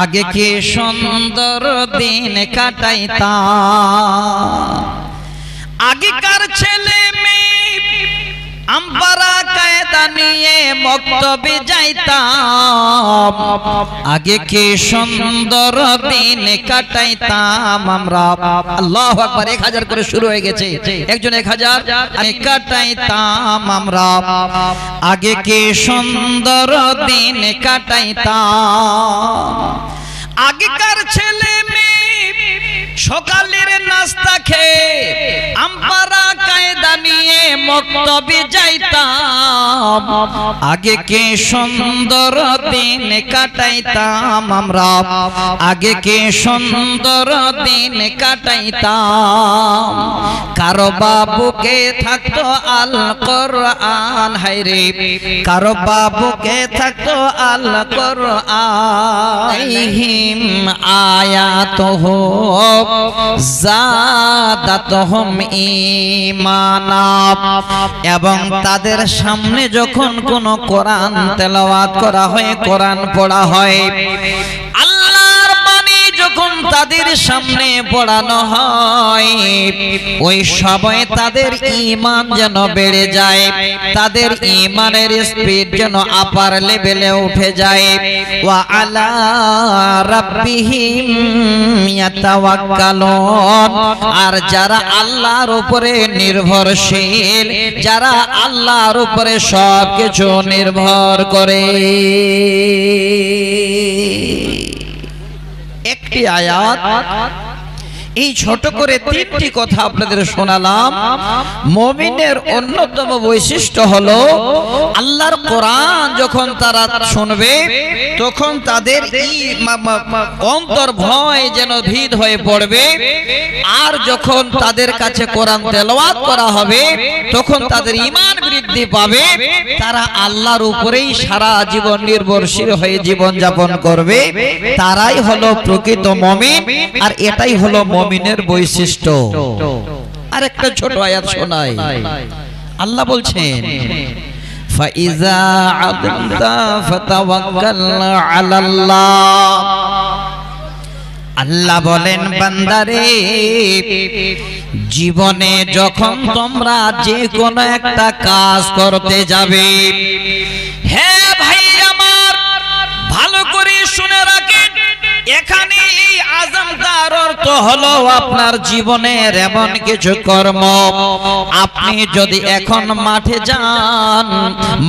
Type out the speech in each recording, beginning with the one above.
আগে কি সুন্দর দিন কাটাইতাম, আগেকার ছেলে মেয়ে আমরা কায়দা নিয়ে মক্তবে যাইতাম, আগে কি সুন্দর দিন কাটাইতাম আমরা। আল্লাহু আকবার। 1000 করে শুরু হয়ে গেছে, একজন 1000 কাটাইতাম আমরা, আগে কি সুন্দর দিন কাটাইতাম। আগেকার ছেলে মেয়ে সকালের নাস্তা খেয়ে আমরা কায়দা নিয়ে মক্তবে যাইতাম, আগে কি সুন্দর দিন কাটাইতাম আমরা, আগে কি সুন্দর দিন কাটাইতাম। কারো বাবুকে থাকতো আল কোরআন, হায়রে কারো বাবুকে থাকতো আল কোরআন, আয়াতুহু যাদাতুহুম ঈমানা। এবং তাদের সামনে যখন কোন কোরআন তেলাওয়াত করা হয়, কোরআন পড়া হয়, আল্লাহর বাণী যখন তাদের সামনে পড়ানো হয়, ওই সময় তাদের ঈমান যেন বেড়ে যায়, তাদের ঈমানের স্পিড যেন আপার লেভেলে উঠে যায়। ওয়া আলা রাব্বিহিম ইয়াতাওয়াক্কালুন। আর যারা আল্লাহর উপরে নির্ভরশীল, যারা আল্লাহর উপরে সবকিছু নির্ভর করে। একটি আয়াত, এই ছোট করে 3টি কথা আপনাদের শোনালাম। মুমিনের অন্যতম বৈশিষ্ট্য হলো আল্লাহর কোরআন যখন তারা শুনবে তখন তাদের অন্তর ভয় যেন ভীত হয়ে পড়বে, আর যখন তাদের কাছে কোরআন তেলাওয়াত করা হবে তখন তাদের ঈমান বৃদ্ধি পাবে, তারা আল্লাহর উপরেই সারা জীবন নির্ভরশীল হয়ে জীবন যাপন করবে। তারাই হলো প্রকৃত মুমিন, আর এটাই হলো মুমিনের বৈশিষ্ট্য। আরেকটা ছোট আয়াত শোনাই। আল্লাহ বলছেন, ফাইজা আযমতা ফাতাওয়াক্কাল আলাল্লাহ। আল্লাহ বলেন, বান্দারে জীবনে যখন তোমরা যে কোনো একটা কাজ করতে যাবে, হে ভাই আমার ভালো করে শুনে রাখেন, এখানে এই আযমতার অর্থ হলো আপনার জীবনের এমন কিছু কর্ম। আপনি যদি এখন মাঠে যান,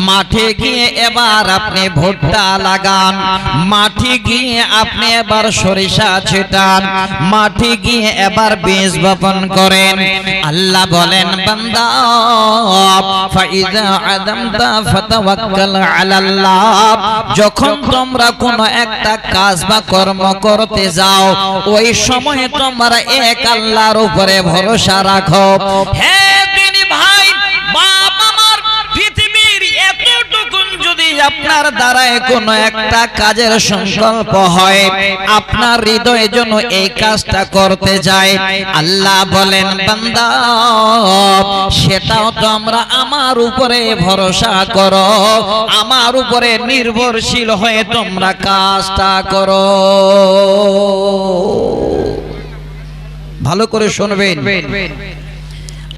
মাঠে গিয়ে এবার আপনি ভুট্টা লাগান, মাঠে গিয়ে আপনি এবার সরিষা ছিটান, মাঠে গিয়ে এবার বীজ বপন করেন। আল্লাহ বলেন, বান্দা ফাইজা আযমতা ফাতাওয়াক্কাল আলাল্লাহ। যখন তোমরা কোনো একটা কাজ বা কর্ম করতে যাও, ওই সময় তোমরা এক আল্লাহর উপরে ভরসা রাখো। হে দিনী ভাই, বাপ আমার, পৃথিবীর এতটুকু যদি আপনার দ্বারায় কোনো একটা কাজের সংকল্প হয়, আপনার হৃদয়ে যেন এই কাজটা করতে যায়, আল্লাহ বলেন, বান্দা সেটাও তোমরা আমার উপরে ভরসা করো, আমার উপরে নির্ভরশীল হয়ে তোমরা কাজটা করো। ভালো করে শুনবেন,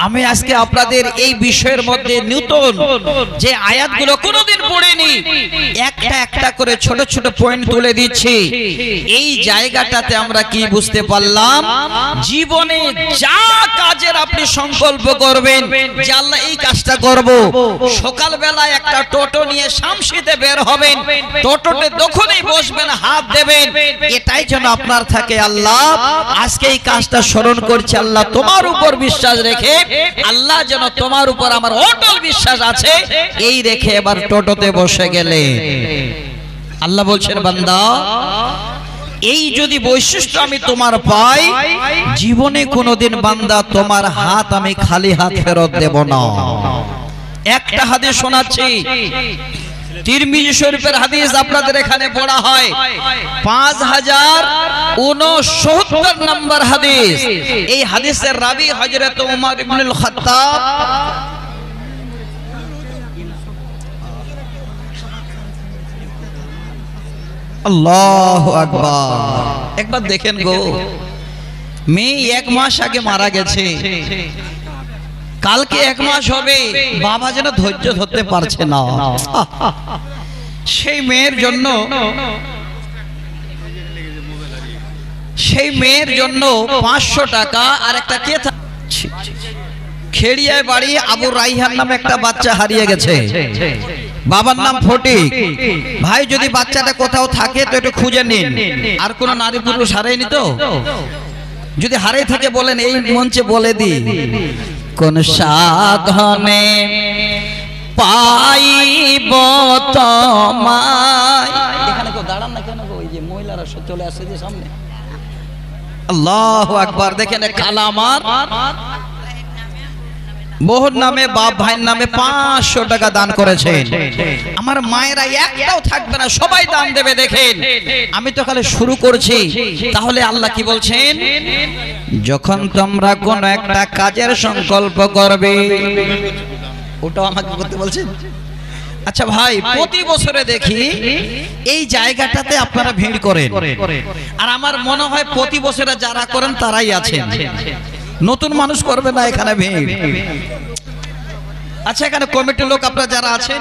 আমি আজকে আপনাদের এই বিষয়ের মধ্যে নতুন যে আয়াতগুলো কোনোদিন পড়েনি, একটা একটা করে ছোট ছোট পয়েন্ট তুলে দিচ্ছি। এই জায়গাটাতে আমরা কি বুঝতে পারলাম, জীবনে যা কাজের আপনি সংকল্প করবেন যে আল্লাহ এই কাজটা করব, সকালবেলা একটা টোটো নিয়ে শামসিতে বের হবেন, টোটোতে যখনই বসবেন হাত দেবেন, এটাই যেন আপনার থাকে, আল্লাহ আজকে এই কাজটা স্মরণ করছি, আল্লাহ তোমার উপর বিশ্বাস রেখে, আল্লাহ যেন তোমার উপর আমার অটল বিশ্বাস আছে, এই রেখে এবার টোটোতে বসে গেলে আল্লাহ বলছেন, বান্দা এই যদি বৈশিষ্ট্য আমি তোমার পাই, জীবনে কোনোদিন বান্দা তোমার হাত আমি খালি হাত ফেরত দেব না। একটা হাদিস শোনাচ্ছি, তিরমিজি শরীফের হাদিস আপনাদের এখানে পড়া হয়, 5069 নম্বর হাদিস। এই হাদিসের রাবী হযরত উমর ইবনুল খাত্তাব আল্লাহু আকবার। একবার দেখেন গো, মেয়ে 1 মাস আগে মারা গেছে, কালকে 1 মাস হবে, বাবা যেন ধৈর্য ধরতে পারছে না। সেই মেয়ের জন্য 500 টাকা আর একটা কেতা, খেড়িয়ায় বাড়ি আবু রাইহান নামে একটা বাচ্চা হারিয়ে গেছে, বাবার নাম ফটিক। ভাই যদি বাচ্চাটা কোথাও থাকে তো একটু খুঁজে নিন। আর কোন নারী পুরুষ হারায়নি তো? যদি হারিয়ে থাকে বলেন, এই মঞ্চে বলে দি কোন সাধনে পাইব তোমায়। এখানে কেউ দাঁড়ান না কেন? ওই যে মহিলারা চলে আসে যে সামনে। আল্লাহু আকবার। দেখেন কালামার বহুর নামে বাপ ভাইয়ের নামে 500 টাকা দান করেছেন। আমার মায়েরা একটাও থাকবে না, সবাই দান দেবে। দেখেন আমি তো খালি শুরু করছি। তাহলে আল্লাহ কি বলছেন? যখন তোমরা কোন একটা কাজের সংকল্প করবে, ওটাও আমাকে করতে বলছেন। আচ্ছা ভাই, প্রতি বছরে দেখি এই জায়গাটাতে আপনারা ভিড় করেন, আর আমার মনে হয় প্রতি বছরে যারা করেন তারাই আছেন, নতুন মানুষ করবে না এখানে ভিড়। আচ্ছা, এখানে কমিটির লোক আপনারা যারা আছেন,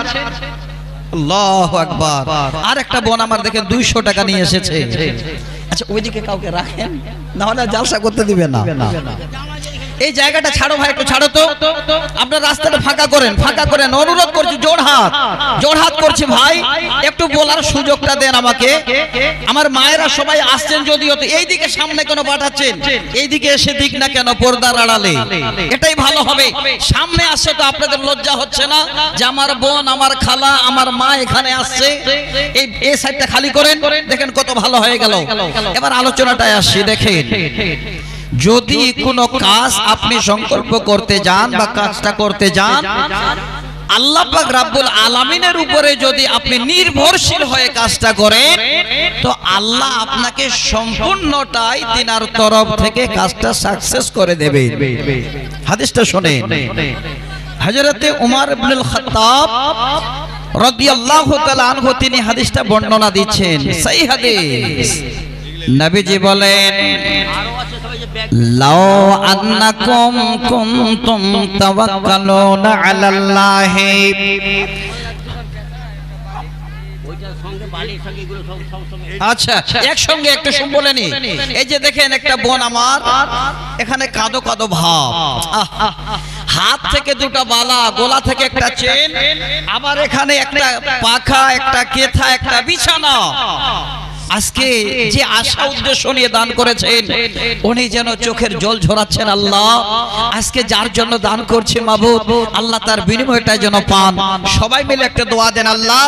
আল্লাহু আকবার। আর একটা বোন আমার দেখেন 200 টাকা নিয়ে এসেছে। আচ্ছা, ওইদিকে কাউকে রাখেন, না হলে জালসা করতে দিবে না। এই জায়গাটা ছাড়ো ভাই, একটু ছাড়ো তো। আপনার রাস্তাটা ফাঁকা করেন, অনুরোধ করছি, জোড়হাত করছি ভাই, একটু বলার সুযোগটা দেন আমাকে। আমার মায়েরা সবাই আসছেন, যদিও তো এইদিকে সামনে কেন পাঠাচ্ছেন? এইদিকে এসে দিক না কেন, পর্দার আড়ালে, এটাই ভালো হবে। সামনে আসছে তো আপনাদের লজ্জা হচ্ছে না যে আমার বোন, আমার খালা, আমার মা এখানে আসছে? এই সাইডটা খালি করেন, দেখেন কত ভালো হয়ে গেল। এবার আলোচনাটায় আসছি। দেখেন, যদি কোনো কাজ আপনি সংকল্প করতে যান বা কাজটা করতে যান, আল্লাহ পাক রব্বুল আলামিনের উপরে যদি আপনি নির্ভরশীল হয়ে কাজটা করেন, তো আল্লাহ আপনাকে সম্পূর্ণটাই তিনার তরফ থেকে কাজটা সাকসেস করে দেবে। হাদিসটা শুনেন, হযরতে উমর ইবনুল খাত্তাব রাদিয়াল্লাহু তাআলা আনহু তিনি হাদিসটা বর্ণনা দিচ্ছেন, সহিহ হাদিস। নবীজি বলেন, লাউ আন্নাকুম কুনতুম তাওয়াক্কালুনা আলাল্লাহি। আচ্ছা, একসঙ্গে একটু বলেনি। এই যে দেখেন একটা বোন আমার এখানে কাঁদো কাঁদো ভাব, হাত থেকে 2টা বালা, গলা থেকে একটা চেন, আবার এখানে একটা পাখা, একটা কেথা, একটা বিছানা। আজকে যে আশা উদ্দেশ্য নিয়ে দান করেছেন, উনি যেন চোখের জল ঝরাচ্ছেন। আল্লাহ, আজকে যার জন্য দান করছে মাবুদ, আল্লাহ তার বিনিময়টা যেন পান। সবাই মিলে একটা দোয়া দেন, আল্লাহ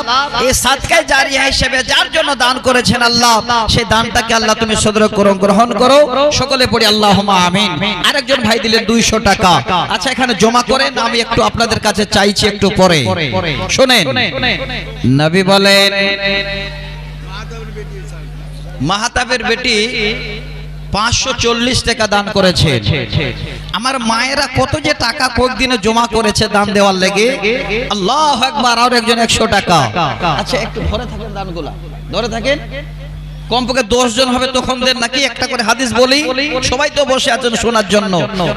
এই সাদকায়ে জারিয়া হিসেবে যার জন্য দান করেছেন, আল্লাহ সেই দানটাকে আল্লাহ তুমি সদর করো, গ্রহণ করো। সকলে পড়ি আল্লাহুম্মা আমিন। আরেকজন ভাই দিলেন 200 টাকা। আচ্ছা, এখানে জমা করেন, আমি একটু আপনাদের কাছে চাইছি একটু পরে। শুনেন, নবী বলেন, মাহাতাবের বেটি 540 টাকা দান করেছে। আমার মায়েরা কত যে টাকা কয়েকদিনে জমা করেছে দান দেওয়ার লেগে। আল্লাহু আকবার। আর একজন 100 টাকা। আচ্ছা, একটু ধরে থাকেন, দানগুলা ধরে থাকেন। কমপক্ষে 10 জন হবে, তখন দেন নাকি একটা করে হাদিস বলি, সবাই তো বসে আছেন শোনার জন্য।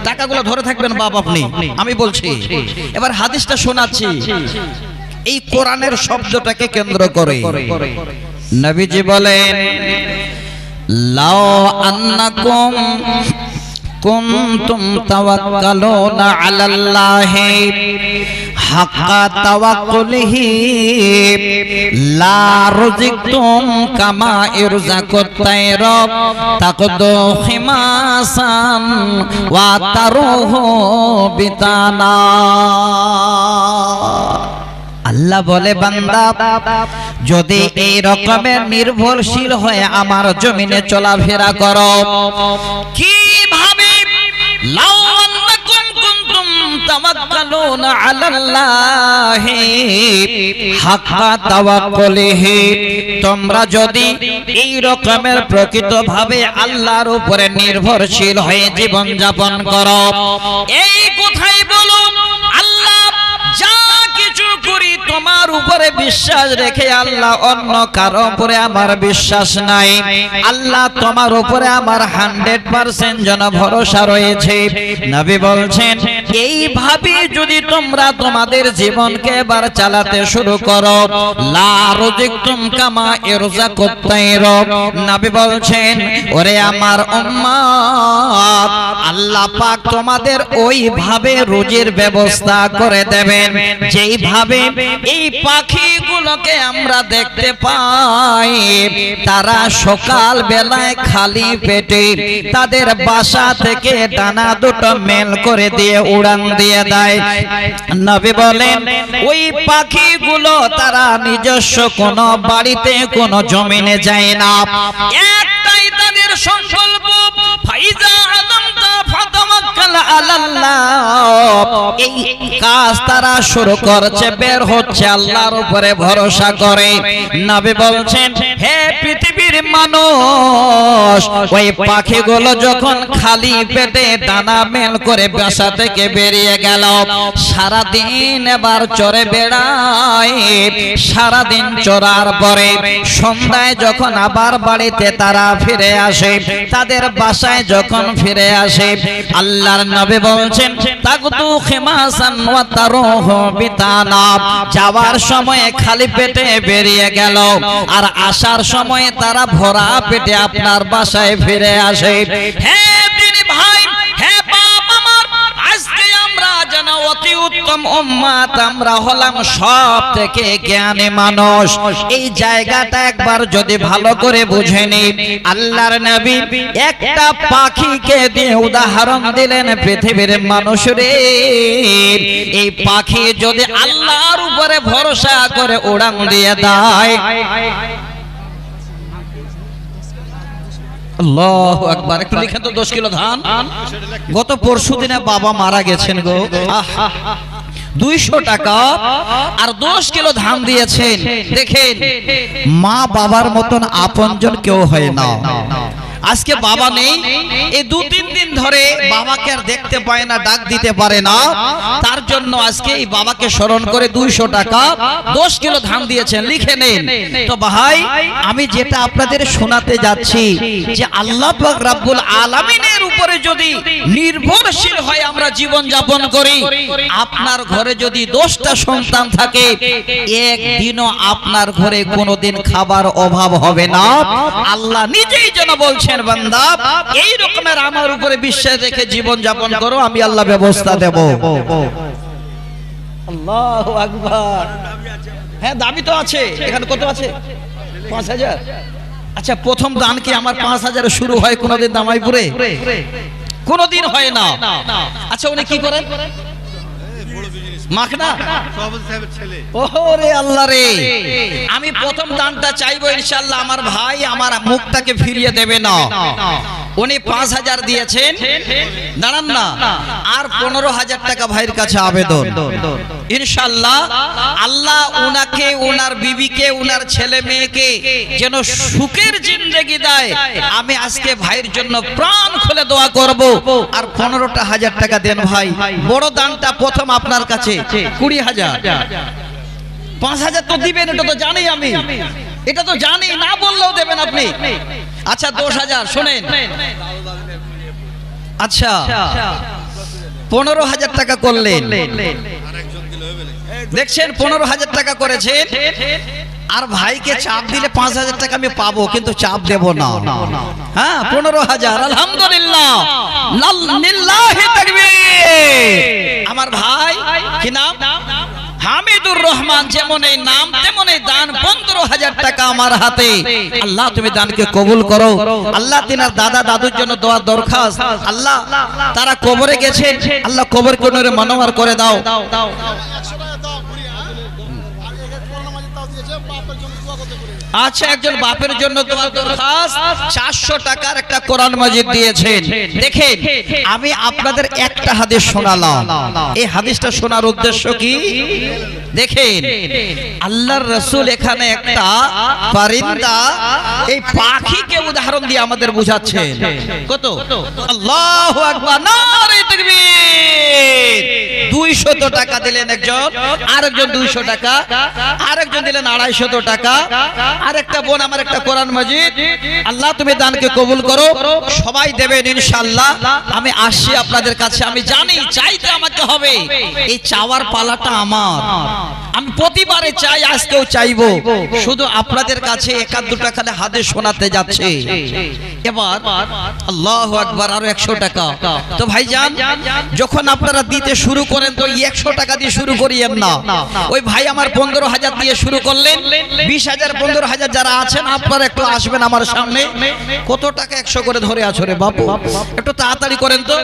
টাকাগুলো ধরে থাকবেন বাপ আপনি, আমি বলছি। এবার হাদিসটা শোনাচ্ছি এই কোরআনের শব্দটাকে কেন্দ্র করে। নবীজি বলেন, লাউ আন্নাকুম কুনতুম তাওয়াক্কালুনা আলাল্লাহি হাক্কা তাওয়াক্কুলিহি লা রুজিকতুম কামা ইরজাকুত তায়র তাকদু খিমাসান ওয়া তারুহু বিতানা। আল্লাহ বলে, বান্দা যদি এই রকমের নির্ভরশীল হয়ে আমার জমিনে চলাফেরা করো, কিভাবে? লাউ আন্নাকুম কুনতুম তাওয়াক্কালুনা আলাল্লাহি হাক্কা তাওয়াক্কুলিহি, তোমরা যদি এই রকমের প্রকৃতভাবে আল্লাহর উপরে নির্ভরশীল হয়ে জীবন যাপন করো। এই কথাই বলুন, আল্লাহ যা কিছু করি তোমার উপরে বিশ্বাস রেখে আল্লাহ অন্য কারো উপরে আমার বিশ্বাস নাই, আল্লাহ তোমার উপরে আমার 100% যেন ভরসা রয়েছে। নবী বলছেন এইভাবে যদি তোমরা তোমাদের জীবনকে এবার চালাতে শুরু করো, লা রুজিকতুম কামা ইরজাকুত তাইর, নবী বলছেন ওরে আমার উম্মত, আল্লাহ পাক তোমাদের ওইভাবে রুজির ব্যবস্থা করে দেবেন যেইভাবে এই পাখিগুলোকে আমরা দেখতে পাই তারা সকাল বেলায় খালি পেটে তাদের বাসা থেকে ডানা দুটো মেল করে দিয়ে উড়ান দিয়ে দেয়। নবী বলেন ওই পাখিগুলো তারা নিজস্ব কোনো বাড়িতে কোনো জমিনে যায় না, একটাই তাদের সংকল্প, ফাইজা আলামতা ফাতাওয়াক্কাল আলাল্লাহ। এই কাজ তারা শুরু করছে, বের হচ্ছে আল্লাহর উপরে ভরসা করে। নবী বলছেন হে পৃথিবীর মানুষ, ওই পাখিগুলো যখন খালি পেটে ডানা মেল করে বাসা থেকে বেরিয়ে গেল, সারা দিন এবার চড়ে বেড়ায়, সারা দিন চড়ার পরে সন্ধ্যায় যখন আবার বাড়িতে তারা ফিরে আসে, তাদের বাসায় যখন ফিরে আসে, আল্লাহর নবী বলছেন তাকদু খিমাসান ওয়া তারুহু বিতানা, যাওয়ার সময় খালি পেটে বেরিয়ে গেল আর আসার সময় তারা ভরা পেটে আপনার বাসায় ফিরে আসে। হে দিনী ভাই, হে বাপ আমার, আজকে আমরা যেন অতি উত্তম উম্মত, আমরা হলাম সব থেকে জ্ঞানী মানুষ। এই জায়গাটা একবার যদি ভালো করে বুঝে নি, আল্লাহর নবী একটা পাখিকে দিয়ে উদাহরণ দিলেন, পৃথিবীর মানুষরে এই পাখি যদি আল্লাহর উপরে ভরসা করে উড়ান দিয়ে দেয়, আল্লাহু আকবার, একটু লিখেন তো 10 কিলো ধান। গত পরশু দিনে বাবা মারা গেছেন গো, 200 টাকা আর 10 কিলো ধান দিয়েছেন। দেখেন মা বাবার মতন আপনজন কেউ হয় না। আজকে বাবা নেই, এই 2-3 দিন ধরে বাবাকে আর দেখতে পায় না, ডাক দিতে পারে না, তার জন্য আজকে এই বাবাকে স্মরণ করে 200 টাকা 10 কিলো ধান দিয়েছেন, লিখে নেন। তো ভাই আমি যেটা আপনাদের শোনাতে যাচ্ছি যে আল্লাহ পাক রব্বুল আলামিনের উপরে যদি নির্ভরশীল হয় আমরা জীবন যাপন করি, আপনার ঘরে যদি 10টা সন্তান থাকে, একদিনও আপনার ঘরে কোনোদিন খাবার অভাব হবে না। আল্লাহ নিজেই যেন বলছেন বান্দা এই রকমের আমার উপরে বিশ্বাস রেখে জীবন যাপন করো, আমি আল্লাহ ব্যবস্থা দেব। আল্লাহু আকবার। হ্যাঁ দাবি তো আছে, এখানে কত আছে? 5000। আচ্ছা প্রথম দান কি আমার 5000 শুরু হয় কোনদিন দামাইপুরে? কোনদিন হয় না। আচ্ছা উনি কি করেন? মাখনা ওরে আল্লাহ রে, আমি প্রথম দানটা চাইবো ইনশাআল্লাহ আমার ভাই আমার মুখটাকে ফিরিয়ে দেবে না। উনি 5000 দিয়েছেন, দাঁড়ান না, আর 15000 টাকা ভাইয়ের কাছে আবেদন। ইনশাআল্লাহ আল্লাহ উনাকে, উনার বিবিকে, উনার ছেলে মেয়েকে যেন সুখের জিন্দেগি দেয়। আমি আজকে ভাইয়ের জন্য প্রাণ খুলে দোয়া করব। আর 15000 টাকা দেন ভাই, বড় দানটা প্রথম আপনার কাছে 20000। 5000 তো দিবেন, এটা তো জানি আমি, এটা তো জানি, না বললেও দেবেন আপনি। আচ্ছা 10000 শুনেন। আচ্ছা 15000 টাকা করলেন, দেখছেন 15000 টাকা করেছেন। আর ভাইকে চাপ দিলে 5000 টাকা আমি পাবো, কিন্তু চাপ দেব না। হ্যাঁ 15000, আলহামদুলিল্লাহ, লিল্লাহি তাকবীর। আমার ভাই কি নাম? হামিদুর রহমান। যেমন এই নাম তেমন এই দান, 15000 টাকা আমার হাতে। আল্লাহ তুমি দানকে কবুল করো। আল্লাহ তিনার দাদা দাদুর জন্য দোয়া দরখাস্ত, আল্লাহ তারা কবরে গেছেন, আল্লাহ কবরকে নূরে মনোয়ার করে দাও। আচ্ছা, একজন বাপের জন্য তোমার দরখাস্ত 400 টাকার একটা কোরআন মাজিদ দিয়েছেন। দেখেন, আমি আপনাদের একটা হাদিস শোনালাম, এই হাদিসটা শোনার উদ্দেশ্য কি? দেখেন, আল্লাহর রাসূল এখানে একটা পরিন্দা, এই পাখিকে উদাহরণ দিয়ে আমাদের বুঝাচ্ছেন। কত? আল্লাহু আকবার, নারে তাকবীর। 200 টাকা দিলেন একজন, আরেকজন 200 টাকা, আরেকজন দিলেন 250 টাকা, আরেকটা বোন আমার একটা কোরআন মাজিদ। আল্লাহ তুমি দানকে কবুল করো, সবাই দেবেন ইনশাআল্লাহ। আমি আসছি আপনাদের কাছে, আমি জানি চাইতে আমাকে হবে, এই চাওয়ার পালাটা আমার। আমি প্রতিবারে চাই, আজকেও চাইবো, শুধু আপনাদের কাছে একাদ দুটা খালি হাদিস শোনাতে যাচ্ছে। এবার আল্লাহু আকবার, আরো 100 টাকা। তো ভাইজান, যখন আপনারা দিতে শুরু করেন তো 100 টাকা দিয়ে শুরু করিয়েন না। ওই ভাই আমার 15,000 দিয়ে শুরু করলেন, 20,000 15,000 যারা আছেন আপনারা একটু আসবেন আমার সামনে। কত টাকা 100 করে ধরে আছো রে বাপু, একটু তাড়াতাড়ি করেন তো।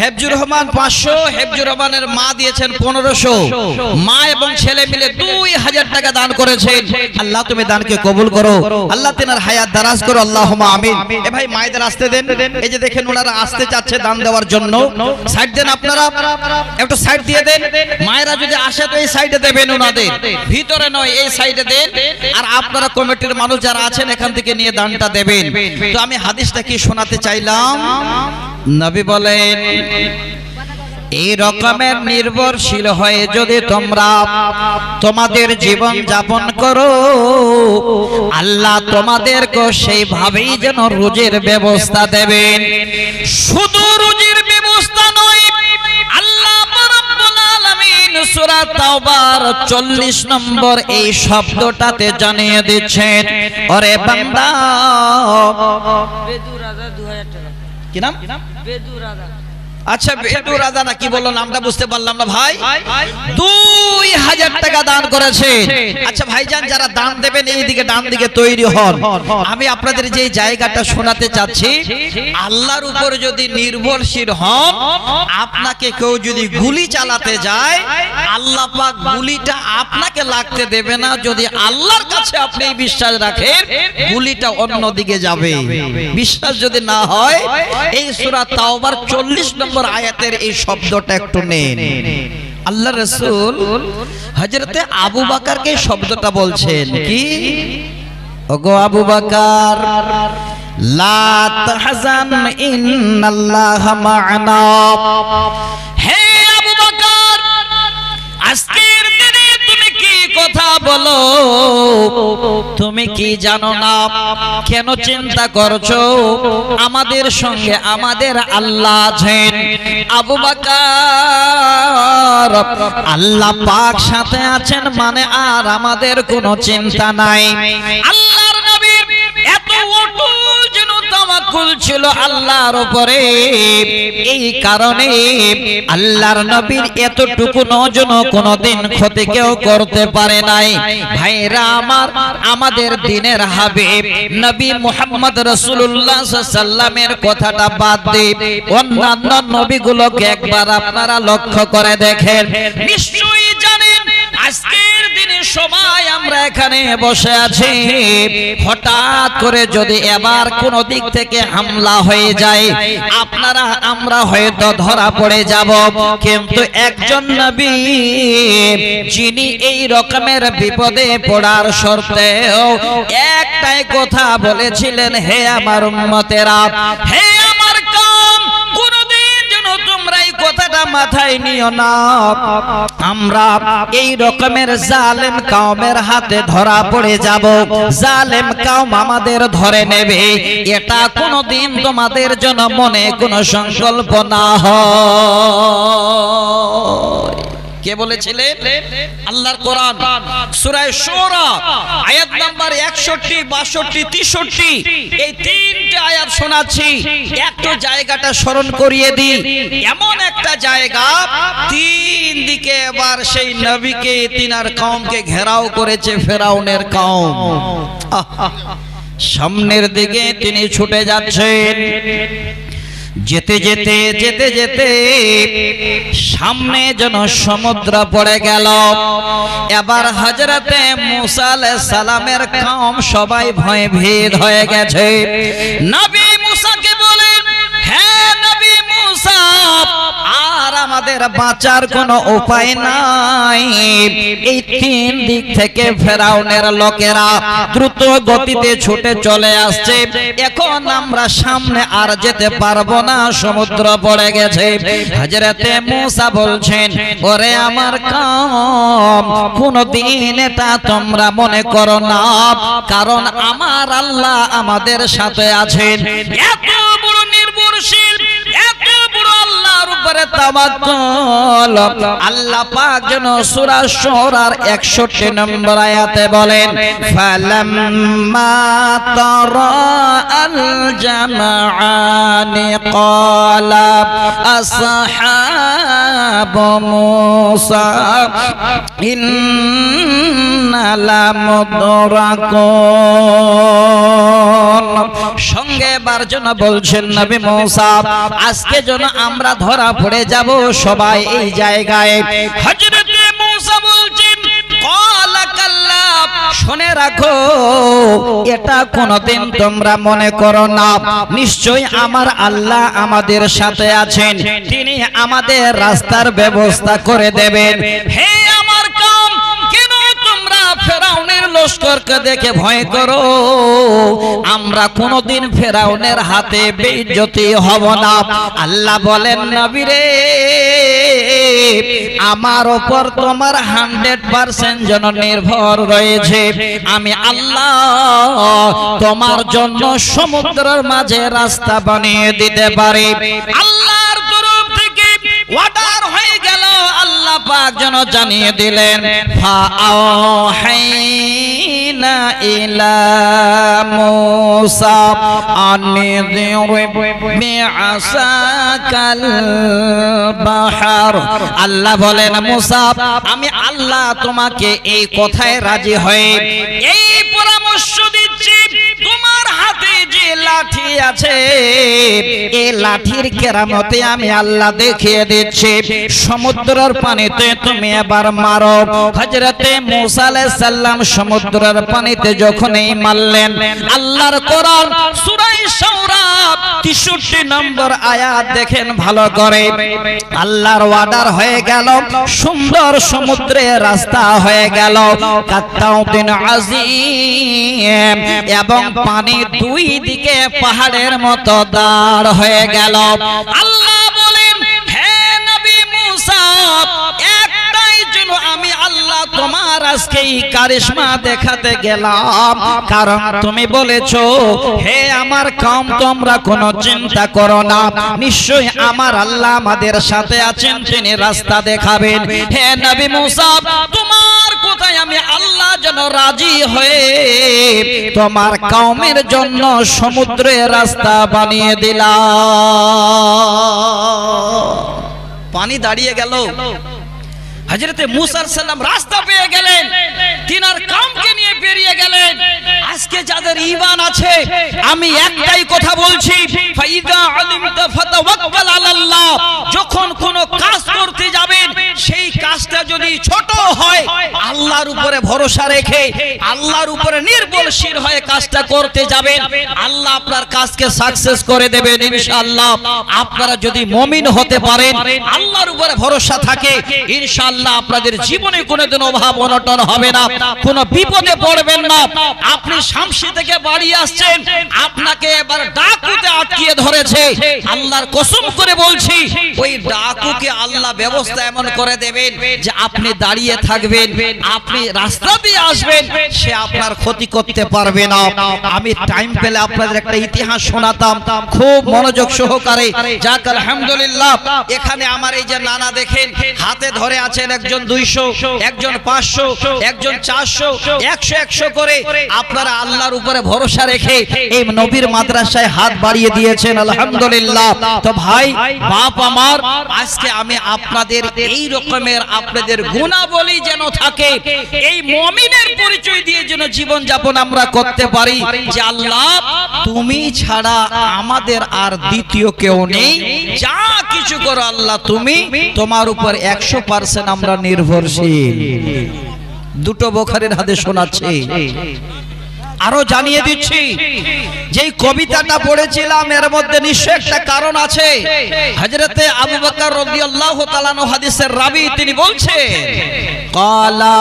হেফজুর রহমান 500, হেফজুর রহমানের মা দিয়েছেন 1500। মা এবং ছেলে মিলে 2000 টাকা দান করেছেন। আল্লাহ তুমি দানকে কবুল করো, আল্লাহ তেনার হায়াত দারাজ করো, আল্লাহুম্মা আমিন। এ ভাই মায়েদের আসতে দেন, এই যে দেখেন ওনারা আসতে চাচ্ছে দান দেওয়ার জন্য। সাইড দেন, আপনারা একটু সাইড দিয়ে দেন। মায়েরা যদি আসে তো এই সাইডে দেবেন, ওনাদের ভিতরে নয়, এই সাইডে দেন। আর আপনারা কমিটির মানুষ যারা আছেন এখান থেকে নিয়ে দানটা দেবেন। তো আমি হাদিসটা কি শোনাতে চাইলাম, নবী বলেন, এই রকমের নির্ভরশীল হয়ে যদি তোমরা তোমাদের জীবন যাপন করো, আল্লাহ তোমাদেরকে সেইভাবেই যেন রুজির ব্যবস্থা দেবেন। শুধু রুজির ব্যবস্থা নয়, আল্লাহ রাব্বুল আলামিন সূরা তাওবার 40 নম্বর এই শব্দটাতে জানিয়ে দিচ্ছেন, ওরে বান্দা, কি নাম? আচ্ছা, বেদুর রাজা না কি বললো, নামটা বুঝতে পারলাম না ভাই। 2000 টাকা দান করেছেন। আচ্ছা ভাইজান, যারা দান দেবেন এই দিকে ডান দিকে তৈরি হন। আমি আপনাদের যে জায়গাটা শোনাতে চাচ্ছি, আল্লাহর উপর যদি নির্ভরশীল হন, আপনাকে কেউ যদি গুলি চালাতে যায়, আল্লাহ পাক গুলিটা আপনাকে লাগতে দেবে না। যদি আল্লাহর কাছে আপনি বিশ্বাস রাখেন, গুলিটা অন্য দিকে যাবে। বিশ্বাস যদি না হয়, এই সূরা তাওবার 40 নম্বর আয়াতের এই শব্দটা একটু নেন। আল্লাহ রাসূল হযরতে আবু বকরকে শব্দটা বলছেন কি, ওগো আবু বকর, লা তাহজান ইন্নাল্লাহা মা'ানা। হে আবু বকর, আজকের দিনে তুমি কি কথা বলো? তুমি কি জানো না? কেন চিন্তা করছো? আমাদের সঙ্গে আমাদের আল্লাহ আছেন। আবু বকর, আল্লাহ পাক সাথে আছেন মানে আর আমাদের কোনো চিন্তা নাই। আল্লাহর নবীর এত অটল যেন তাওয়াক্কুল ছিল আল্লাহর উপরে, এই কারণে আল্লাহর নবীর এতটুকু নজন কোনদিন ক্ষতি কেউ করতে পারে নাই। ভাইরা আমার, আমাদের দিনের হাবিব নবী মুহাম্মদ রাসূলুল্লাহ সাল্লাল্লাহু আলাইহি সাল্লামের কথাটা বাদ দিয়ে অন্যান্য নবীগুলোকে একবার আপনারা লক্ষ্য করে দেখেন। নিশ্চয়ই জানেন, আজকের দিনে সবাই আমরা এখানে বসে আছি, হঠাৎ করে যদি এবার কোন দিক থেকে হামলা হয়ে যায়, আপনারা আমরা হয়তো ধরা পড়ে যাব। কিন্তু একজন নবী যিনি এই রকমের বিপদে পড়ার শর্তেও একটাই কথা বলেছিলেন, হে আমার উম্মতেরা, হে আমার কওম, কোনদিন যেন তোমরা এই কথাটা মাথায় নিও না, আমরা এই রকমের জালেম কওমের হাতে ধরা পড়ে যাব, জালেম কওম আমাদের ধরে নেবে, এটা কোনদিন তোমাদের জন্য মনে কোনো সংকল্প না হয়। কে বলেছিলেন? আল্লাহর কোরআন সূরা শুরা আয়াত নাম্বার 61, 62, 63 এই তিনটা আয়াত শোনাচ্ছি। একটু জায়গাটা স্মরণ করিয়ে দিই। এমন একটা জায়গা, তিন দিকে এবার সেই নবীকে তিনার কওমকে ঘেরাও করেছে ফেরাউনের কওম। সামনের দিকে তিনি ছুটে যাচ্ছেন, যেতে যেতে যেতে যেতে সামনে যেন সমুদ্র পড়ে গেল। এবার হযরতে মুসা আলাইহিস সালামের কওম সবাই ভয়ে ভীত হয়ে গেছে। নবী মুসাকে বলেন, হে নবী মুসা, আর আমাদের বাঁচার কোনো উপায় নাই। এই তিন দিক থেকে ফেরাউনের লোকেরা দ্রুত গতিতে ছুটে চলে আসছে। এখন আমরা সামনে আর যেতে পারবো না, সমুদ্র পড়ে গেছে। হযরতে মুসা বলছেন, ওরে আমার কওম, কোনদিন এটা তোমরা মনে করো না, কারণ আমার আল্লাহ আমাদের সাথে আছেন। এত বড় নির্ভরশীল, এত বড় আল্লাহর উপরে তাওয়াক্কুল। আল্লাহ পাক যেন সূরা শুরার 61 নম্বর আয়াতে বলেন, ফালাম্মা তারাআল জামাআনি ক্বালা আসহাবু মুসা ইন্না লামুদরাকুন। সঙ্গে বার জন্য বলছেন নবী মুসা, আজকে যেন আমরা ধরা পড়ে যাব সবাই এই জায়গায়। হযরতে মুসা বলছেন, ক্বালা কাল্লা, শুনে রাখো, এটা কোনদিন তোমরা মনে করো না, নিশ্চয়ই আমার আল্লাহ আমাদের সাথে আছেন, তিনি আমাদের রাস্তার ব্যবস্থা করে দেবেন। হে আমার কওম, কেন তোমরা ফেরাউনের লস্করকে দেখে ভয় করো? আমরা কোনদিন ফেরাউনের হাতে বেইজ্জতি হব না। আল্লাহ বলেন, নবী রে, আমার উপর তোমার 100% যেন নির্ভর রয়েছে। আমি আল্লাহ তোমার জন্য সমুদ্রের মাঝে রাস্তা বানিয়ে দিতে পারি। আল্লাহর তরফ থেকে অর্ডার হয়ে গেল। আল্লাহ পাক যেন জানিয়ে দিলেন, ফাআওহাইনা ইলা মুসা আনিযরিব বিআসাকাল বাহর। আল্লাহ বলেন, মুসা, আমি আল্লাহ তোমাকে এই কথায় রাজি হয়ে এই পরামর্শ দিচ্ছি, তোমার হাতে যে লাঠি আছে, এই লাঠির কেরামতে আমি আল্লাহ দেখিয়ে দিচ্ছি। সমুদ্রের পানিতে তুমি এবার মারো। হযরতে মুসা আলাইহিস সালাম সমুদ্রের পানিতে যখনই মারলেন, আল্লাহর কোরআন সূরা শুরা 63 নম্বর আয়াত দেখেন ভালো করে। আল্লাহর ওয়াদার হয়ে গেল, সুন্দর সমুদ্রে রাস্তা হয়ে গেল, কাত্তাউদ্দিন আজিম, এবং পানি দুই দিকে পাহাড়ের মতো দাঁড় হয়ে গেল। আল্লাহ বলেন, হে নবী মুসা, একটাই জন্য আমি আল্লাহ তোমার আজকে এই কারিশমা দেখাতে গেলাম, কারণ তুমি বলেছো, হে আমার কওম, তোমরা কোনো চিন্তা করো না, নিশ্চয়ই আমার আল্লাহ আমাদের সাথে আছেন, তিনি রাস্তা দেখাবেন। হে নবী মুসা, তোমার কথায় আমি আল্লাহ যেন রাজি হয়ে তোমার কওমের জন্য সমুদ্রে রাস্তা বানিয়ে দিলাম। পানি দাঁড়িয়ে গেল। হযরতে মুসা আলাইহিস সালাম রাস্তা পেয়ে গেলেন, তিনার কওমকে নিয়ে বেরিয়ে গেলেন। আজকে যাদের ঈমান আছে, আমি একটাই কথা বলছি, ফাইদা আলিমতা ফাতাওয়াক্কাল আলাল্লাহ। যখন কোন কাজ করতে যাবেন, সেই কাজটা যদি ছোট হয়, আল্লাহর উপরে ভরসা রেখে, আল্লাহর উপরে নির্ভরশীল হয়ে কাজটা করতে যাবেন, আল্লাহ আপনার কাজকে সাকসেস করে দেবেন ইনশাআল্লাহ। আপনারা যদি মুমিন হতে পারেন, আল্লাহর উপরে ভরসা থাকে, ইনশাআল্লাহ আপনাদের জীবনে কোনোদিন অভাব অনটন হবে না, কোনো বিপদে পড়বেন না। আপনি শামসি থেকে বাড়ি আসছেন, আপনাকে এবার ডাকুতে আটকিয়ে ধরেছে, আল্লাহর কসম করে বলছি, ওই ডাকুকে আল্লাহ ব্যবস্থা এমন করে দেবেন যে আপনি দাঁড়িয়ে থাকবেন, আপনি রাস্তা দিয়ে আসবেন, সে আপনার ক্ষতি করতে পারবে না। আমি টাইম পেলে আপনাদের একটা ইতিহাস শোনাতাম, খুব মনোযোগ সহকারে। যাক আলহামদুলিল্লাহ, এখানে আমার এই যে নানা দেখেন, হাতে ধরে আছেন একজন 200, একজন 500, একজন 400, 100 করে। আপনারা আল্লাহর উপরে ভরসা রেখে এই নবীর মাদ্রাসায় হাত বাড়িয়ে দিয়েছেন, আলহামদুলিল্লাহ। তো ভাই বাপ আমার, আজকে আমি আপনাদের এই রকমের আপনাদের আপনাদের গুণাবলী যেন থাকে, এই মুমিনের পরিচয় দিয়ে যেন জীবন যাপন আমরা করতে পারি যে আল্লাহ তুমি ছাড়া আমাদের আর দ্বিতীয় কেউ নেই, যা কিছু করো আল্লাহ তুমি, তোমার উপর 100% আমরা নির্ভরশীল। দুটো বুখারীর হাদিস শোনাচ্ছি। আরো জানিয়ে দিচ্ছি যে কবিতাটা পড়েছিলাম এর মধ্যে নিশ্চয় একটা কারণ আছে। হযরতে আবু বকর রাদিয়াল্লাহু তাআলা আনহু হাদিসের রাবী তিনি বলছেন ক্বালা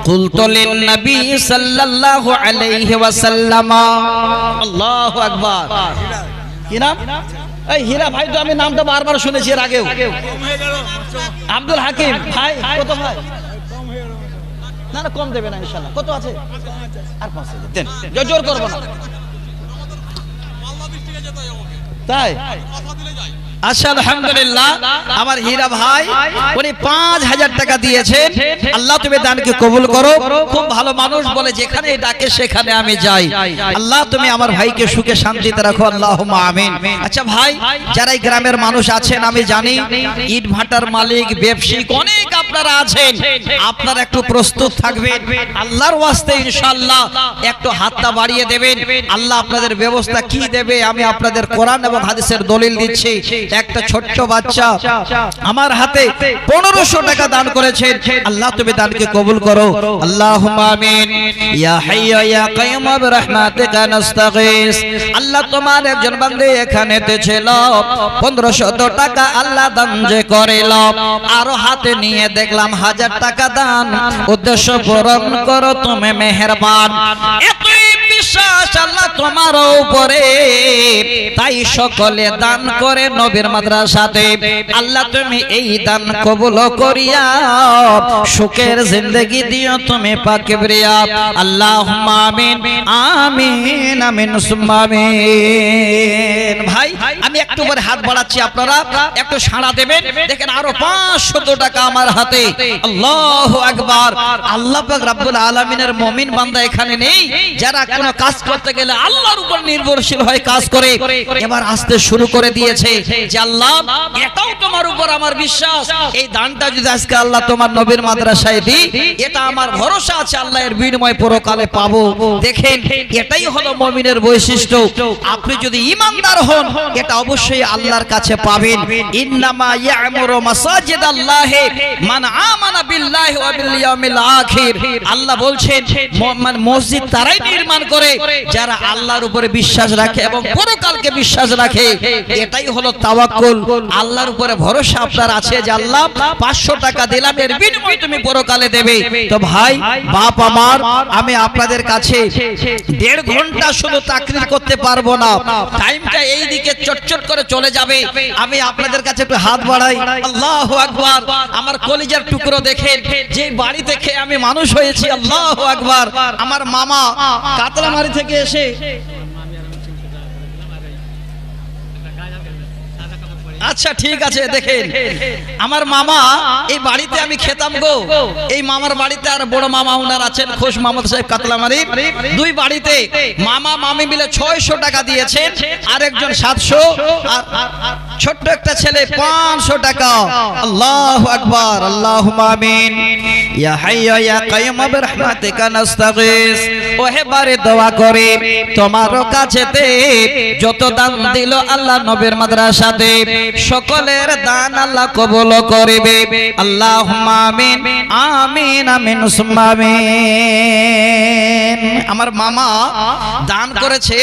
কুলতু লিন নবী সাল্লাল্লাহু আলাইহি ওয়াসাল্লাম। আল্লাহু আকবার। কি নাম? এই হীরা ভাই তো আমি নামটা বারবার শুনেছি এর আগেও। আব্দুল হাকিম ভাই, কত ভাই? না না কম দেবে না ইনশাআল্লাহ। কত আছে? আর 5 দেন, জোর করব না। তাই আচ্ছা আলহামদুলিল্লাহ, আমার হীরা ভাই উনি 5000 টাকা দিয়েছেন। আল্লাহ তুমি দানকে কবুল করো। খুব ভালো মানুষ, বলে যেখানে ডাকে সেখানে আমি যাই। আল্লাহ তুমি আমার ভাইকে সুখে শান্তিতে রাখো, আল্লাহুম্মা আমিন। আচ্ছা ভাই, যারা এই গ্রামের মানুষ আছেন আমি জানি ইট ভাটার মালিক ব্যবসায়িক অনেক আপনারা আছেন, আপনারা একটু প্রস্তুত থাকবেন আল্লাহর ওয়াস্তে ইনশাআল্লাহ একটু হাতটা বাড়িয়ে দেবেন। আল্লাহ আপনাদের ব্যবস্থা কি দেবে আমি আপনাদের কোরআন এবং হাদিসের দলিল দিচ্ছি। একটা ছোট্ট বাচ্চা আমার হাতে 1500 টাকা দান করেছেন। আল্লাহ তুমি দানকে কবুল করো, আল্লাহুম্মা আমিন। ইয়া হাইয়্যু ইয়া কাইয়্যুম বিরহমাতিকা নাস্তাগীস। আল্লাহ তোমার একজন বান্দা এখানেতে ছিল, 1500 টাকা আল্লাহ দান যে করিল, আরো হাতে নিয়ে দেখলাম 1000 টাকা দান। উদ্দেশ্য পূরণ করো তুমি মেহেরবান। এতই বিশ্বাস আল্লাহ তোমার উপরে, তাই সকলে দান করে নবীর মাদ্রাসাতে। আল্লাহ তুমি এই দান কবুল করিয়া সুখের জিন্দেগি দিও তুমি পাক কিবরিয়া, আল্লাহুম্মা আমিন আমিন আমিন সুম্মা আমিন। ভাই আমি একটু করে হাত বাড়াচ্ছি, আপনারা একটু সাড়া দেবেন। দেখেন আরো 500 টাকা আমার হাতে। আল্লাহু আকবার। আল্লাহ পাক রব্বুল আলামিনের মুমিন বান্দা এখানে নেই যারা কোনো কাজ করতে গেলে আল্লাহর উপর নির্ভরশীল হয়ে কাজ করে, এবার আসতে শুরু করে দিয়েছে যে আল্লাহ এটাও তোমার উপর আমার বিশ্বাস, এই দানটা যদি আজকে আল্লাহ তোমার নবীর মাদ্রাসায় দিই, এটা আমার ভরসা আছে আল্লাহ এর বিনিময় পরকালে পাবো। দেখেন এটাই হলো মুমিনের বৈশিষ্ট্য। আপনি যদি ঈমানদার হন এটা অবশ্যই আল্লাহর কাছে পাবেন। ইন্নামা ইয়ামুরু মাসাজিদাল্লাহি মান আমানা বিল্লাহি ওয়া বিল ইয়াউমিল আখির। আল্লাহ বলছেন মসজিদ তারাই নির্মাণ করে যারা আল্লাহর উপরে বিশ্বাস রাখে এবং পরকালকে বিশ্বাস রাখে। এটাই হলো তাওয়াক্কুল। আল্লাহর উপরে ভরসা আপনার আছে যে আল্লাহ 500 টাকা দিলাম, এর বিনিময়ে তুমি পরকালে দেবে। তো ভাই বাপ আমার, আমি আপনাদের কাছে 1.5 ঘন্টা শুধু তাকরীর করতে পারবো না, টাইমটা এই দিকে চটচট করে চলে যাবে। আমি আপনাদের কাছে একটু হাত বাড়াই। আল্লাহু আকবার। আমার কলিজার টুকরো দেখেন, যে বাড়ি থেকে আমি মানুষ হয়েছি, আল্লাহু আকবার। আমার মামা কাতলামারি থেকে এসে, আচ্ছা ঠিক আছে, দেখেন আমার মামা এই বাড়িতে আমি খেতাম গো। এই মামার বাড়িতে আর বড় মামা ওনার আছেন খোশ মাহমুদ সাহেব কাতলামারি, দুই বাড়িতে মামা মামি মিলে 600 টাকা দিয়েছেন, আর একজন 700, আর ছোট্ট একটা ছেলে 500 টাকা। আল্লাহু আকবার। আল্লাহুম্মা আমিন। ইয়া হাইয়্যু ইয়া কাইয়্যুম বিরহমাতিকা নাস্তাগীস। ওহে বারে দোয়া করে তোমার কাছেতে যত দান দিল আল্লাহ নবীর মাদ্রাসাতে, সকলের দান আল্লাহ কবুল করিবে। আল্লাহুম্মা আমিন আমিন আমিন সুম্মা আমিন। আমার মামা দান করেছে,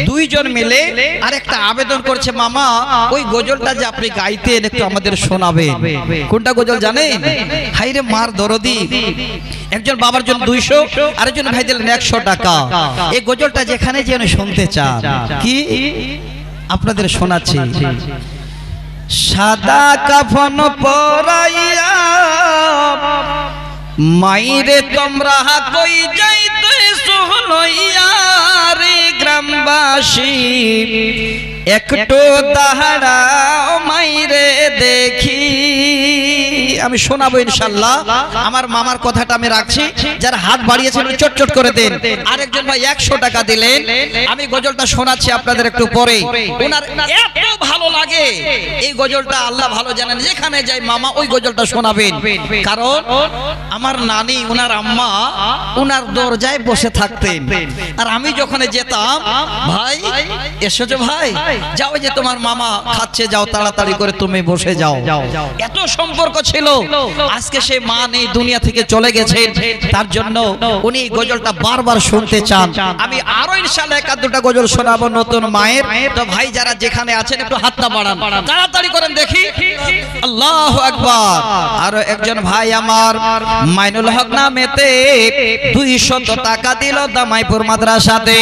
দুইজন মিলে আর একটা আবেদন করছে, মামা ওই গজলটা যে আপনি গাইতেন একটু আমাদের শোনাবেন। কোনটা গজল জানেন? হাইরে মার দরদি। একজন বাবার জন্য 200, আরেকজন ভাই দিলেন 100 টাকা। এই গজলটা যেখানে যেন শুনতে চান, কি আপনাদের শোনাচ্ছি। সাদা কাফন পরাইয়া মাইরে তোমরা কই যাইতে সোহলইয়া রে গ্রামবাসী, একটু দাহাড়াও মাইরে দেখি। আমি শোনাবো ইনশাআল্লাহ। আমার মামার কথাটা আমি রাখছি, যারা হাত বাড়িয়েছেন চট চট করে দেন। আরেকজন ভাই 100 টাকা দিলেন, আমি গজলটা শোনাচ্ছি আপনাদের একটু পরে। ওনার এত ভালো লাগে এই গজলটা, আল্লাহ ভালো জানেন, যেখানে যাই মামা ওই গজলটা শোনাবেন। কারণ আমার নানি ওনার আম্মা ওনার দরজায় বসে থাকতেন, আর আমি যখন যেতাম, ভাই এসেছো ভাই, যাও যে তোমার মামা খাচ্ছে, যাও তাড়াতাড়ি করে তুমি বসে যাও। এত সম্পর্ক ছিল। আজকে সেই মা নেই, দুনিয়া থেকে চলে গেছে, তার জন্য উনি এই গজলটা বারবার শুনতে চান। আমি আরো ইনশাআল্লাহ এক দুটা গজল শোনাবো নতুন মায়ের। তো ভাই যারা যেখানে আছেন একটু হাতটা বাড়ান, তাড়াতাড়ি করেন দেখি। আল্লাহু আকবার। আরো একজন ভাই আমার মাইনুল হক নামেতে 200 টাকা দিল দামাইপুর মাদ্রাসাতে।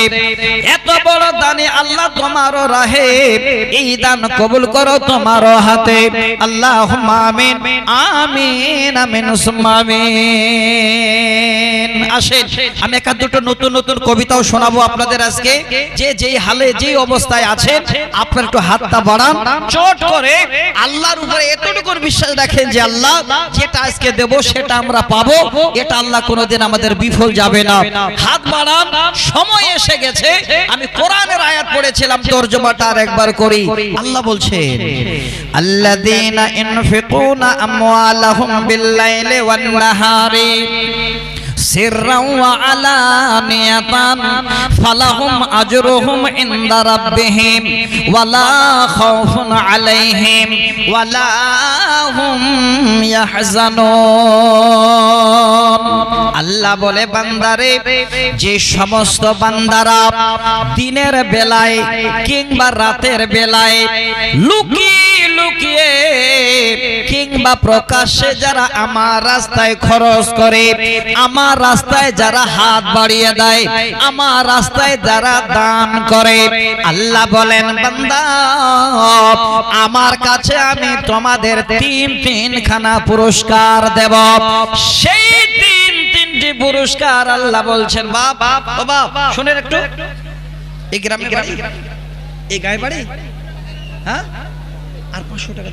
এত বড় দানি আল্লাহ তোমার রাহে, এই দান কবুল করো তোমার হাতে। আল্লাহুম্মা আমিন আমিন আমিন সুম্মা আমিন। আসেন আমি এক দুটো নতুন নতুন কবিতাও শোনাবো আপনাদের আজকে। যে যেই হালে যেই অবস্থায় আছেন আপনারা একটু হাতটা বাড়ান, চট করে আল্লাহর উপরে এতটুকু বিশ্বাস রাখেন যে আল্লাহ যেটা আজকে দেব সেটা আমরা পাবো, এটা আল্লাহ কোনোদিন আমাদের বিফল যাবে না। হাত বাড়ান, সময় এসে গেছে। আমি কোরআনের আয়াত পড়েছিলাম, তরজমাটা আরেকবার করি। আল্লাহ বলছেন, আল্লাযীনা ইনফিকুনা আমওয়ালাহুম বিল-লাইলি ওয়ান-নাহারি সিররাও ওয়া আলানিয়াতান ফালাহুম আজরুহুম ইনদা রাব্বিহিম ওয়ালা খাউফুন আলাইহিম ওয়ালা হুম ইয়াহজানুন। আল্লাহ বলে, বান্দারে, যে সমস্ত বান্দারা দিনের বেলায় কিংবা রাতের বেলায় লুকিয়ে লুকিয়ে কিংবা প্রকাশ্যে যারা আমার রাস্তায় খরচ করে, আমার রাস্তায় যারা হাত বাড়িয়ে দেয়, আমার রাস্তায় যারা দান করে, আল্লাহ বলেন, বান্দা আমার কাছে আমি তোমাদের তিনখানা পুরস্কার দেব। সেই তিনটি পুরস্কার আল্লাহ বলছেন, বাবা বাবা শুনেন একটু। এই গ্রামে বাড়ি, এই গায়ে বাড়ি, হ্যাঁ, আর 500 টাকা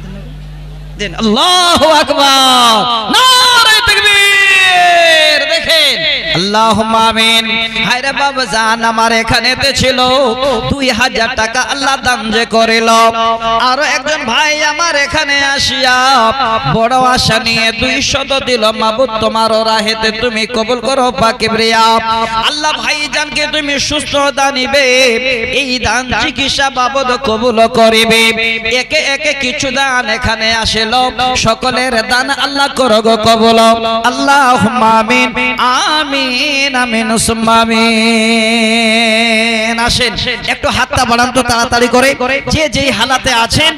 দেন। আল্লাহু আকবার, নারে তাকবীর। দেখেন, আল্লাহুম্মা আমিন। হায়রে বাবা জান, আমার এখানেতে ছিল 2000 টাকা আল্লাহ দান যে করিল। আর একজন ভাই আমার এখানে আসিয়া বড় আশা নিয়ে 200 দিল। মাবুদ তোমার রাহেতে তুমি কবুল করো পাকিবরিয়া। আল্লাহ ভাইজানকে তুমি সুস্থ দানিবে, এই দান চিকিৎসা বাবদ কবুল করিবে। একে একে কিছু দান এখানে আসিল, সকলের দান আল্লাহ করো গো কবুল। আল্লাহুম্মা আমিন আমিন আমিন সুম্মা আমিন। আসেন একটু হাতটা বাড়ান তো তাড়াতাড়ি করে। যে যেই হালাতে আছেন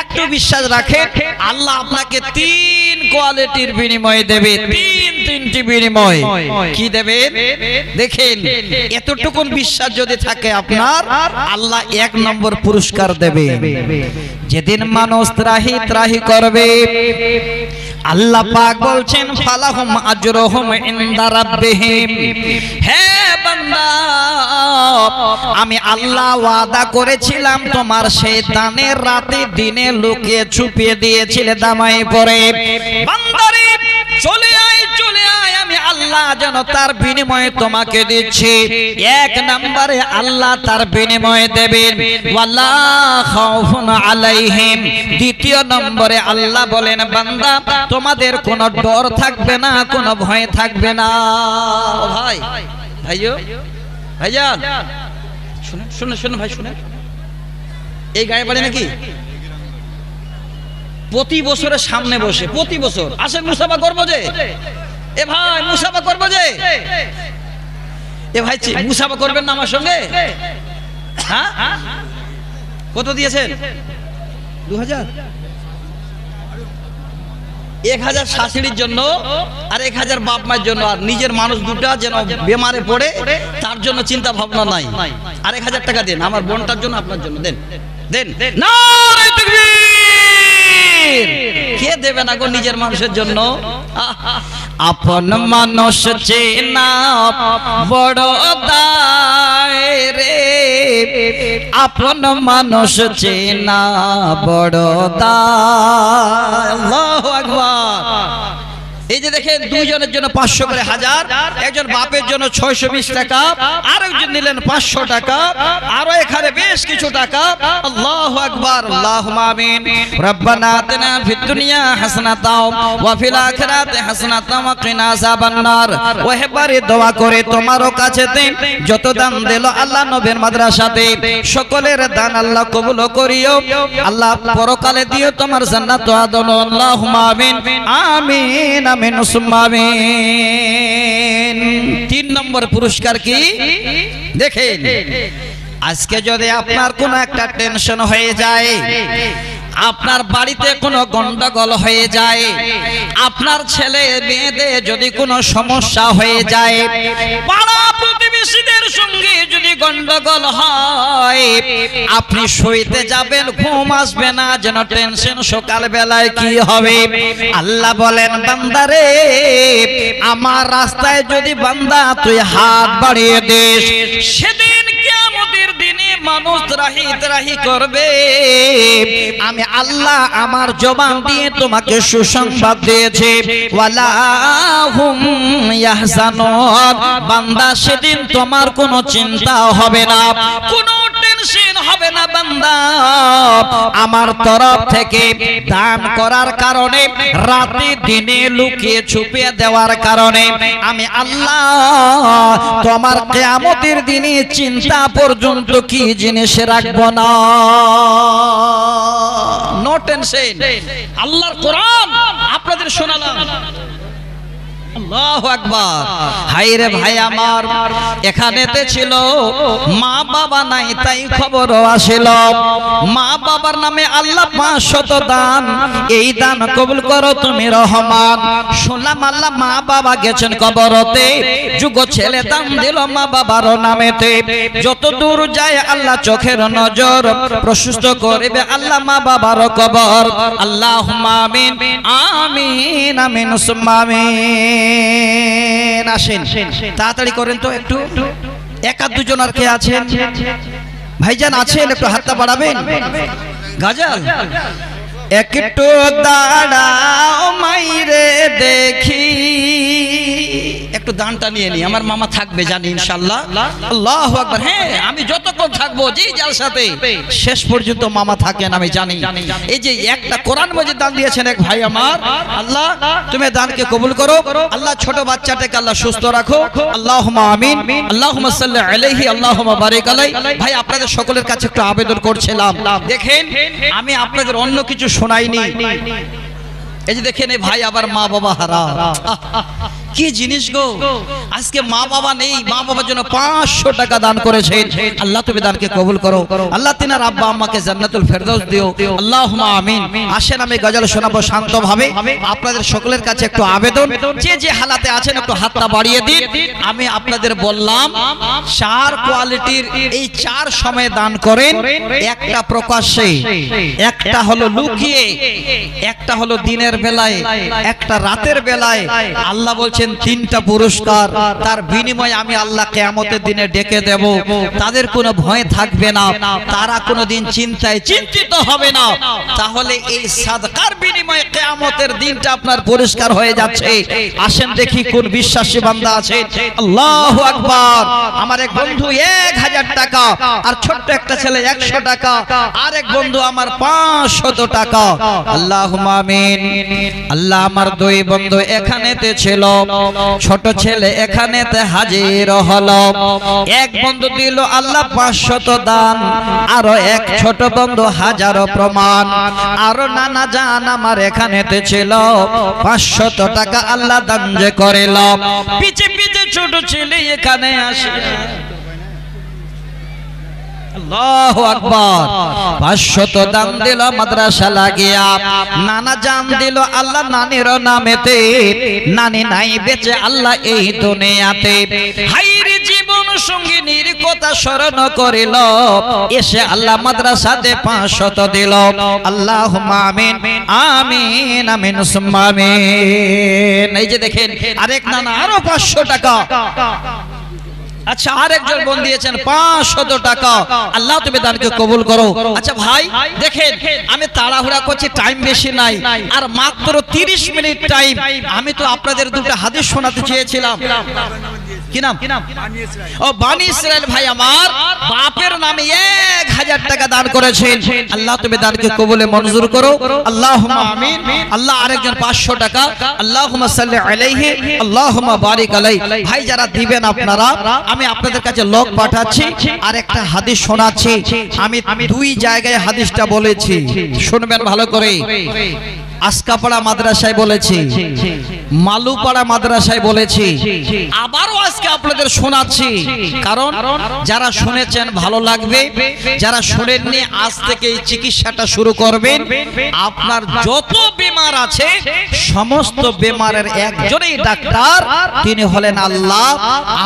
একটু বিশ্বাস রাখেন, আল্লাহ আপনাকে 3 কোয়ালিটির বিনিময় দেবে। তিনটি বিনিময় কি দেবে দেখেন। এতটুকুন বিশ্বাস যদি থাকে আপনার, আল্লাহ 1 নম্বর পুরস্কার দেবে। যেদিন মানুষ ত্রাহি ত্রাহি করবে, আল্লাহ পাক বলছেন, ফালাহুম আজরুহুম ইনদা রাব্বিহিম। হে বান্দা, আমি আল্লাহ ওয়াদা করেছিলাম তোমার সেই দানের রাতে দিনে লুকিয়ে ছুপিয়ে দিয়েছিলে দামাই পরে। বান্দারে চলে আয়, চলে আয়, আমি আল্লাহ যেন তার বিনিময়ে তোমাকে দিচ্ছি। 1 নম্বরে আল্লাহ তার বিনিময়ে দেবেন, ওয়ালা খাউফুন আলাইহিম। 2 নম্বরে আল্লাহ বলেন, বান্দা তোমাদের কোনো ডর থাকবে না, কোনো ভয় থাকবে না। ও ভাই, ভাইও ভাইজান শুনুন শুনুন শুনুন ভাই শুনেন। এই গায়ে বাড়ি নাকি প্রতি বছরের সামনে বসে, প্রতি বছর আসেন মুসাফা করবো যে। এ ভাই মুসাফা করবো যে, এ ভাই মুসাফা করবেন না আমার সঙ্গে? হ্যাঁ, কত দিয়েছেন? 2000। 1000 শাশুড়ির জন্য আর 1000 বাপ মায়ের জন্য, আর নিজের মানুষ দুটা যেন বেমারে পড়ে তার জন্য চিন্তা ভাবনা নাই। আর 1000 টাকা দেন আমার বোনটার জন্য, আপনার জন্য দেন দেন। নারে তাকবীর। কে দেবে না গো নিজের মানুষের জন্য? আপন মানুষ চেনা বড় দায় রে, আপন মানুষ চেনা বড় দায়। আল্লাহু আকবার। এই যে দেখেন দুইজনের জন্য 500 করে হাজার, একজন বাপের জন্য 620 টাকা, আরেকজন নিলেন 500 টাকা, আরো এখানে বেশ কিছু টাকা। আল্লাহু আকবার, আল্লাহুম্মা আমিন। রব্বানা আতিনা ফিদ দুনিয়া হাসানাতাও ওয়া ফিল আখিরাতি হাসানাতাও ওয়া কিনা আযাবান নার। ওহেবারে দোয়া করে তোমারও কাছেতে যত দান দিল আল্লাহ নবীর মাদ্রাসাতে সকলের দান আল্লাহ কবুল করিও, আল্লাহ পরকালে দিও তোমার জান্নাত ওয়া আদন। আল্লাহুম্মা আমিন আমিন আমিন সুম্মা আমিন। 3 নম্বর পুরস্কার কি দেখেন, আজকে যদি আপনার কোনো একটা টেনশন হয়ে যায়, আপনার বাড়িতে কোনো গন্ডগোল হয়ে যায়, আপনার ছেলে মেয়েদের যদি কোনো সমস্যা হয়ে যায়, পাড়া প্রতিবেশীদের সঙ্গে যদি গন্ডগোল হয়, আপনি শুইতে যাবেন, ঘুম আসবে না, যেন টেনশন সকাল বেলায় কি হবে। আল্লাহ বলেন, বান্দারে আমার রাস্তায় যদি বান্দা তুই হাত বাড়িয়ে দিস, সেদিন কিয়ামতের দিনে মানুষ ত্রাহি করবে, আমি আল্লাহ আমার জবান দিয়ে তোমাকে সুসংবাদ দিয়েছি, ওয়ালা হুম ইয়াহজানুন। বান্দা সেদিন তোমার কোনো চিন্তা হবে না, কোনো টেনশন হবে না। বান্দা আমার তরফ থেকে দান করার কারণে, রাতে দিনে লুকিয়ে ছুপিয়ে দেওয়ার কারণে আমি আল্লাহ তোমার কিয়ামতের দিনে চিন্তা পর্যন্ত কি জিনিস রাখবো না। No tension. আল্লাহর কোরআন আপনাদের শোনালাম। আল্লাহু আকবার। হায়রে ভাই আমার, এখানেতে ছিল মা বাবা নাই, তাই খবরও আসিল মা বাবার নামে আল্লাহ 500 দান, এই দান কবুল করো তুমি রহমান। শুনলাম আল্লাহ মা বাবা গেছেন কবরতে, যুগ ছেলে দান দিল মা বাবার নামেতে। যত দূর যায় আল্লাহ চোখের নজর প্রশস্ত করবে আল্লাহ মা বাবার কবর। আল্লাহুম্মা আমিন আমিন আমিন সুম্মা আমিন। আসেন তাড়াতাড়ি করেন তো, একটু এক আধ দুজন আর কে আছেন ভাইজান আছেন, একটু হাতটা বাড়াবেন। গাজাল একটু দাঁড়াও মাইরে দেখি, একটু দানটা নিয়ে নি, আমার মামা থাকবে জানি ইনশাআল্লাহ। আল্লাহু আকবার। হ্যাঁ, আমি যতক্ষণ থাকবো যে জালসাতে শেষ পর্যন্ত মামা থাকেন আমি জানি। এই যে একটা কোরআন মাজিদ দান দিয়েছেন এক ভাই আমার, আল্লাহ তুমি দানকে কবুল করো, আল্লাহ ছোট বাচ্চাটাকে আল্লাহ সুস্থ রাখো। আল্লাহুম্মা আমিন। আল্লাহুম্মা সাল্লি আলাইহি আল্লাহুম্মা বারিক আলাইহি। ভাই আপনাদের সকলের কাছে একটু আবেদন করছিলাম, দেখেন আমি আপনাদের অন্য কিছু শোনাইনি। এই যে দেখেন এই ভাই আবার মা বাবা হারা, কি জিনিস গো। আজকে মা বাবা নেই, মা বাবার জন্য 500 টাকা দান করেছেন। আল্লাহ তুমি দানকে কবুল করো, আল্লাহ তিনার আব্বা আম্মাকে জান্নাতুল ফেরদাউস দিও। আল্লাহুম্মা আমিন। আসেন আমি গজল শোনাবো শান্তভাবে। আপনাদের সকলের কাছে একটু আবেদন, যে যে হালাতে আছেন একটু হাতটা বাড়িয়ে দিন। আমি আপনাদের বললাম 4 কোয়ালিটির এই 4 সময়ে দান করেন, একটা প্রকাশ্যে, একটা হলো লুকিয়ে, একটা হলো দিনের বেলায়, একটা রাতের বেলায়। আল্লাহ বলছেন 3টা পুরস্কার, তার বিনিময়ে আমি আল্লাহ কিয়ামতের দিনে ডেকে দেব। তাদের কোনো ভয় থাকবে না, তারা কোনোদিন চিন্তিত হবে না। তাহলে এই সাদকার বিনিময়ে কিয়ামতের দিনটা আপনার পরিষ্কার হয়ে যাচ্ছে। আসেন দেখি কোন বিশ্বাসী বান্দা আছে। আল্লাহু আকবার। আমার এক বন্ধু 1000 টাকা, আর ছোট্ট একটা ছেলে 100 টাকা, আর এক বন্ধু আমার 500 টাকা। আল্লাহুম্মা আমিন। আল্লাহ আমার 2 বন্ধু এখানেতে ছিল, ছোট ছেলে এখানেতে হাজির হলো। এক বন্ধু দিল আল্লাহ 500 দান, আরো এক ছোট বন্ধু 1000 প্রমাণ। আরো নানা জান আমার এখানেতে ছিল, 500 টাকা আল্লাহ দান যে করিল। পিছে পিছে ছোট ছেলে এখানে আসে। আল্লাহু আকবার। 500 দান দিল মাদ্রাসা লাগিয়া, নানা জান দিল আল্লাহ নানির নামেতে। নানি নাই বেঁচে আল্লাহ এই দুনিয়াতে। হায়রে জীবন সঙ্গিনীর কথা স্মরণ করিল, এসে আল্লাহ মাদ্রাসাতে 500 দিল। আল্লাহুম্মা আমিন আমিন আমিন সুম্মা আমিন। এই যে দেখেন আরেক নানা আরো 500 টাকা। আচ্ছা আরেকজন বোন দিয়েছেন 500 টাকা। আল্লাহ তুমি দানকে কবুল করো। আচ্ছা ভাই দেখেন আমি তাড়াহুড়া করছি, টাইম বেশি নাই, আর মাত্র 30 মিনিট টাইম। আমি তো আপনাদের দুটো হাদিস শোনাতে চেয়েছিলাম। কি নাম? ও বানি ইসরাইল ভাই আমার বাপের নামে 1000 টাকা দান করেছেন। আল্লাহ তুমি দানকে কবুলে মঞ্জুর করো, আল্লাহুম্মা আমিন। আল্লাহ আরেকজন 500 টাকা, আল্লাহুম্মা সাল্লি আলাইহি আল্লাহুম্মা বারিক আলাইহি। ভাই যারা দিবেন আপনারা, আমি আপনাদের কাছে লোক পাঠাচ্ছি আর একটা হাদিস শোনাচ্ছি। আমি দুই জায়গায় হাদিসটা বলেছি, শুনবেন ভালো করে। আসকাপাড়া মাদ্রাসায় বলেছি, মালুপাড়া মাদ্রাসায় বলেছি, আবারও আজকে আপনাদের শোনাচ্ছি। কারণ যারা শুনেছেন ভালো লাগবে, যারা শুনেননি আজ থেকে এই চিকিৎসাটা শুরু করবেন। আপনার যত বেমার আছে সমস্ত বেমারের একজনই ডাক্তার, তিনি হলেন আল্লাহ।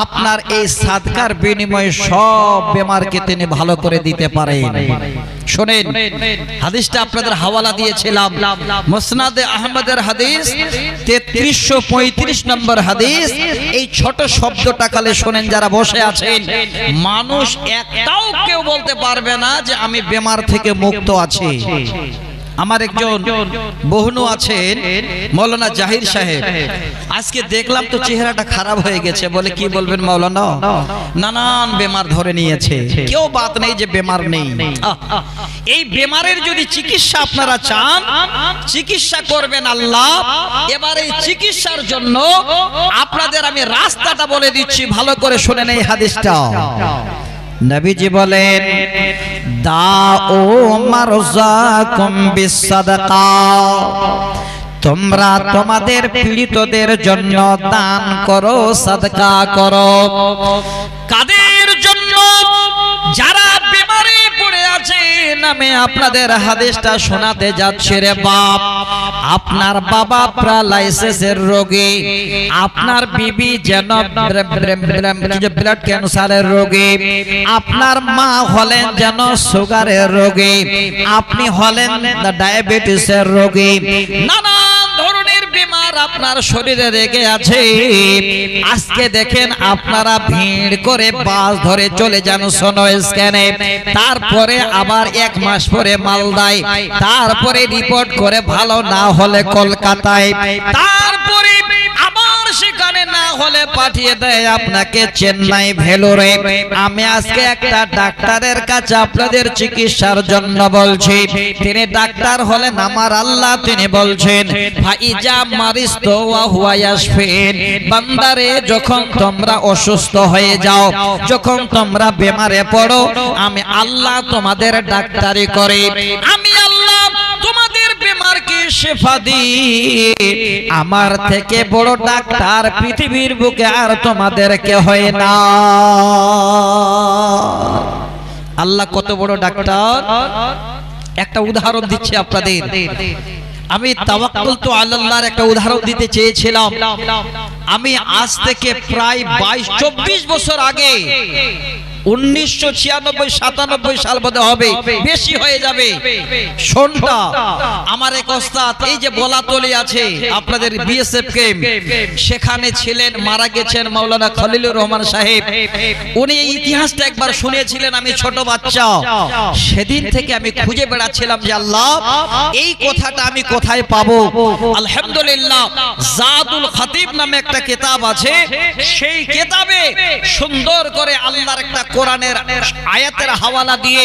আপনার এই সাদকার বিনিময়ে সব বেমারকে তিনি ভালো করে দিতে পারেন। শুনেন হাদিসটা আপনাদের হাওয়ালা দিয়েছিলাম, মুসনাদে আহমদের হাদিস 3335 নম্বর হাদিস। এই ছোট শব্দটা কালে শুনেন যারা বসে আছেন, মানুষ একটাও কেউ বলতে পারবে না যে আমি বেমার থেকে মুক্ত আছি। আমার একজন বহনু আছেন মাওলানা জাহির সাহেব, আজকে দেখলাম তো চেহারাটা খারাপ হয়ে গেছে। বলে কি বলবেন মাওলানা, নানান বেমার ধরে নিয়েছে, কেউ বাত নেই যে বেমার নেই। এই বেমারের যদি চিকিৎসা আপনারা চান, চিকিৎসা করবেন আল্লাহ। এবার এই চিকিৎসার জন্য আপনাদের আমি রাস্তাটা বলে দিচ্ছি, ভালো করে শুনেন এই হাদিসটা। নবীজি বলেন, দাও মারজাকুম বিসসাদাকা, তোমরা তোমাদের পীড়িতদের জন্য দান করো, সাদকা করো। কাদের জন্য? যারা বিমারে পড়ে আছে। আমি আপনাদের হাদিসটা শোনাতে যাচ্ছি রে বাপ। আপনার বাবা প্যারালাইসিসের রোগী, আপনার বিবি যেন ব্লাড ক্যান্সারের রোগী, আপনার মা হলেন যেন সুগারের রোগী, আপনি হলেন ডায়াবেটিসের রোগী। নানান ধরনের বেমার আপনার শরীরে রেগে আছে। আজকে দেখেন আপনারা ভিড় করে বাস ধরে চলে যান সোনো স্ক্যানে, তারপরে আবার 1 মাস পরে মালদায়, তারপরে রিপোর্ট করে ভালো না হলে কলকাতায়, তারপরে আবার সেখানে না হলে পাঠিয়ে দেয় আপনাকে চেন্নাই, ভেলোরে। আমি আজকে একটা ডাক্তারের কাছে আপনাদের চিকিৎসার জন্য বলছি। তিনি ডাক্তার হলেন আমার আল্লাহ। তিনি বলছেন, ফাইজা মারিস্তু ওয়া হুয়া ইয়াশফিন, বান্দারে যখন তোমরা অসুস্থ হয়ে যাও, যখন তোমরা বেমারে পড়ো, আমি আল্লাহ তোমাদের ডাক্তারি করে, আমি আল্লাহ তোমাদের বেমারকে শিফা দিই। আমার থেকে বড় ডাক্তার পৃথিবীর বুকে আর তোমাদেরকে হয় না। আল্লাহ কত বড় ডাক্তার। একটা উদাহরণ দিচ্ছি আপনাদের। আমি তাওয়াক্কুলতু আলাল্লাহর একটা উদাহরণ দিতে চেয়েছিলাম। আমি আজ থেকে প্রায় 22-24 বছর আগে, 1996-97 সাল বোধ হবে, বেশি হয়ে যাবে। সন্ধ্যা আমার এক ওস্তাদ, এই যে বলাতলি আছে আপনাদের বিএসএফ ক্যাম্প, সেখানে ছিলেন, মারা গেছেন মাওলানা খলিলুর রহমান সাহেব। উনি এই ইতিহাসটা একবার শুনেছিলেন, আমি ছোট বাচ্চা। সেদিন থেকে আমি খুঁজে বেড়াচ্ছিলাম যে আল্লাহ এই কথাটা আমি কোথায় পাবো। আলহামদুলিল্লাহ জাদুল খাতিব নামে একটা কিতাব আছে, সেই কিতাবে সুন্দর করে আল্লাহর একটা কোরআনের আয়াতের হাওয়ালা দিয়ে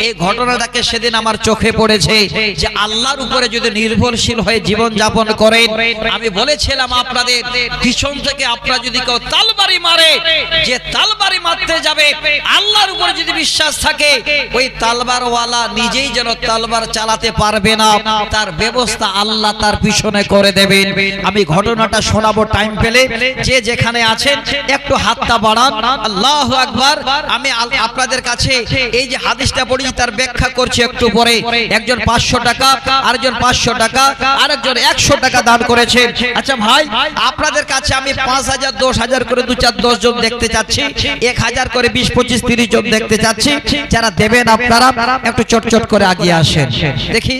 এই ঘটনাটাকে সেদিন আমার চোখে পড়েছে যে আল্লাহর উপরে যদি নির্ভরশীল হয়ে জীবন যাপন করেন। আমি বলেছিলাম আপনাদের, পিছন থেকে আপনারা যদি কেউ তালবাড়ি মারে, যে তালবাড়ি মারতে যাবে আল্লাহর উপরে যদি বিশ্বাস থাকে, ওই তালবারওয়ালা নিজেই যেন তালবার চালাতে পারবে না, তার ব্যবস্থা আল্লাহ তার পিছনে করে দেবেন। আমি ঘটনাটা শোনাবো টাইম পেলে। যে যেখানে আছেন একটু হাতটা বাড়ান, আল্লাহু আকবার। আমি আপনাদের কাছে এই যে হাদিসটা পড়ি তার ব্যাখ্যা করছি একটু পরে। একজন 500 টাকা, আরেকজন 500 টাকা, আরেকজন 100 টাকা দান করেছেন। আচ্ছা ভাই, আপনাদের কাছে আমি 5000 10,000 করে 2-4-10 জন দেখতে চাচ্ছি, 1000 করে 20-25-30 জন দেখতে চাচ্ছি। যারা দেবেন আপনারা একটু চটচট করে আগিয়ে আসেন। দেখি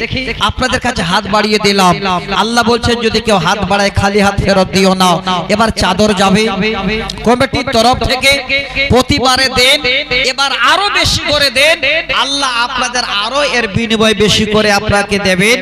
আপনাদের কাছে হাত বাড়িয়ে দিলাম। আল্লাহ বলছেন যদি কেউ হাত বাড়ায় খালি হাত ফেরত দিও না। এবার চাদর যাবে কমিটির তরফ থেকে, প্রতিবারে দেন, এবার আরো বেশি করে দেন। আল্লাহ আপনাদের আরো এর বিনিময় বেশি করে আপনাকে দেবেন,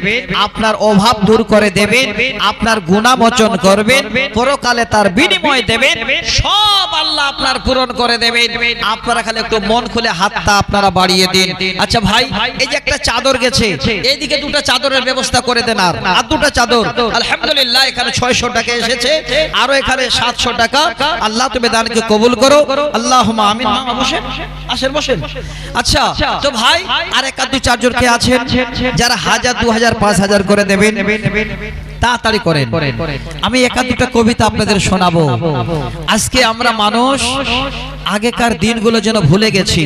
আপনার অভাব দূর করে দেবেন, আপনার গুনাহ মোচন করবেন, পরকালে তার বিনিময় দেবেন, সব আল্লাহ আপনার পূরণ করে দেবেন। আপনারা খালি একটু মন খুলে হাতটা আপনারা বাড়িয়ে দিন। আচ্ছা ভাই, এই যে একটা চাদর গেছে, এইদিকে দুটো চাদরের ব্যবস্থা করে দেন। আর দুটো চাদর আলহামদুলিল্লাহ এখানে 600 টাকা এসেছে, আরো এখানে 700 টাকা। আল্লাহ তুমি দানকে কবুল করো, আল্লাহুম্মা আমিন। মা বসেন, আসেন বসেন। আচ্ছা তো ভাই, আর এক দুই চারজন কে আছেন যারা 1000 2000 5000 করে দেবেন? তাড়াতাড়ি করেন। আমি এক দুটা কবিতা আপনাদের শোনাবো। আজকে আমরা মানুষ আগেকার দিনগুলো যেন ভুলে গেছি,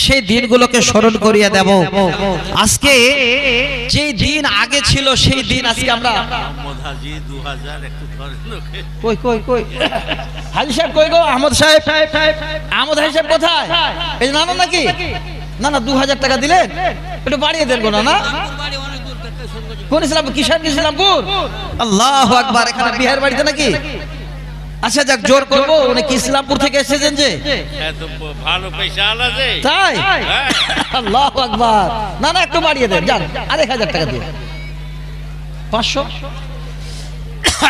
সেই দিনগুলোকে স্মরণ করিয়ে দেব। আজকে যে দিন আগে ছিল সেই দিন আজকে আমরা কই কই কই হাজি সাহেব কই গো? আহমদ সাহেব, আহমদ হাজি সাহেব কোথায়? এই না নাকি? না না, 2000 টাকা দিলেন, একটু বাড়িয়ে দেন গো। না কোন ইসলাম, কিষান ইসলামপুর? আল্লাহু আকবার। এখানে বিহার বাড়িতে নাকি? আচ্ছা যাক, জোর করবো, উনি কি ইসলামপুর থেকে এসেছেন যে? ভালো পয়সা আলাদা, তাই? আল্লাহু আকবার। না না, একটু বাড়িয়ে দেন, যান, আর 1000 টাকা দিয়ে 500।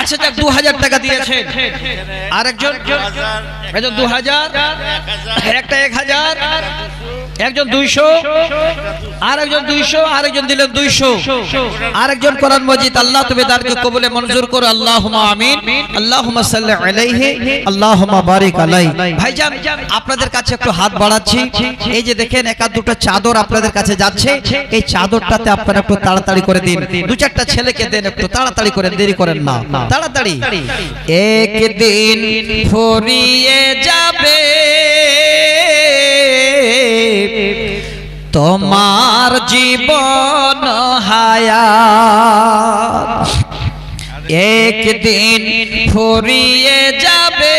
আচ্ছা যাক, 2000 টাকা দিয়েছেন। আরেকজন 2000, একটা 1000, একজন 200, আরেকজন 200, আরেকজন দিলেন 200, আরেকজন কোরআন মজিদ। আল্লাহ তুমি দানকে কবুলে মঞ্জুর করো, আল্লাহুম্মা আমিন। আল্লাহুম্মা সাল্লি আলাইহি, আল্লাহুম্মা বারিক আলাইহি। ভাইজান আপনাদের কাছে একটু হাত বাড়াচ্ছি। এই যে দেখেন এক দুটো চাদর আপনাদের কাছে যাচ্ছে, এই চাদরটাতে আপনারা একটু তাড়াতাড়ি করে দিন। 2-4টা ছেলেকে দেন, একটু তাড়াতাড়ি করে, দেরি করেন না, তাড়াতাড়ি। একদিন ফুরিয়ে যাবে তোমার জীবন হায়াত, একদিন ফুরিয়ে যাবে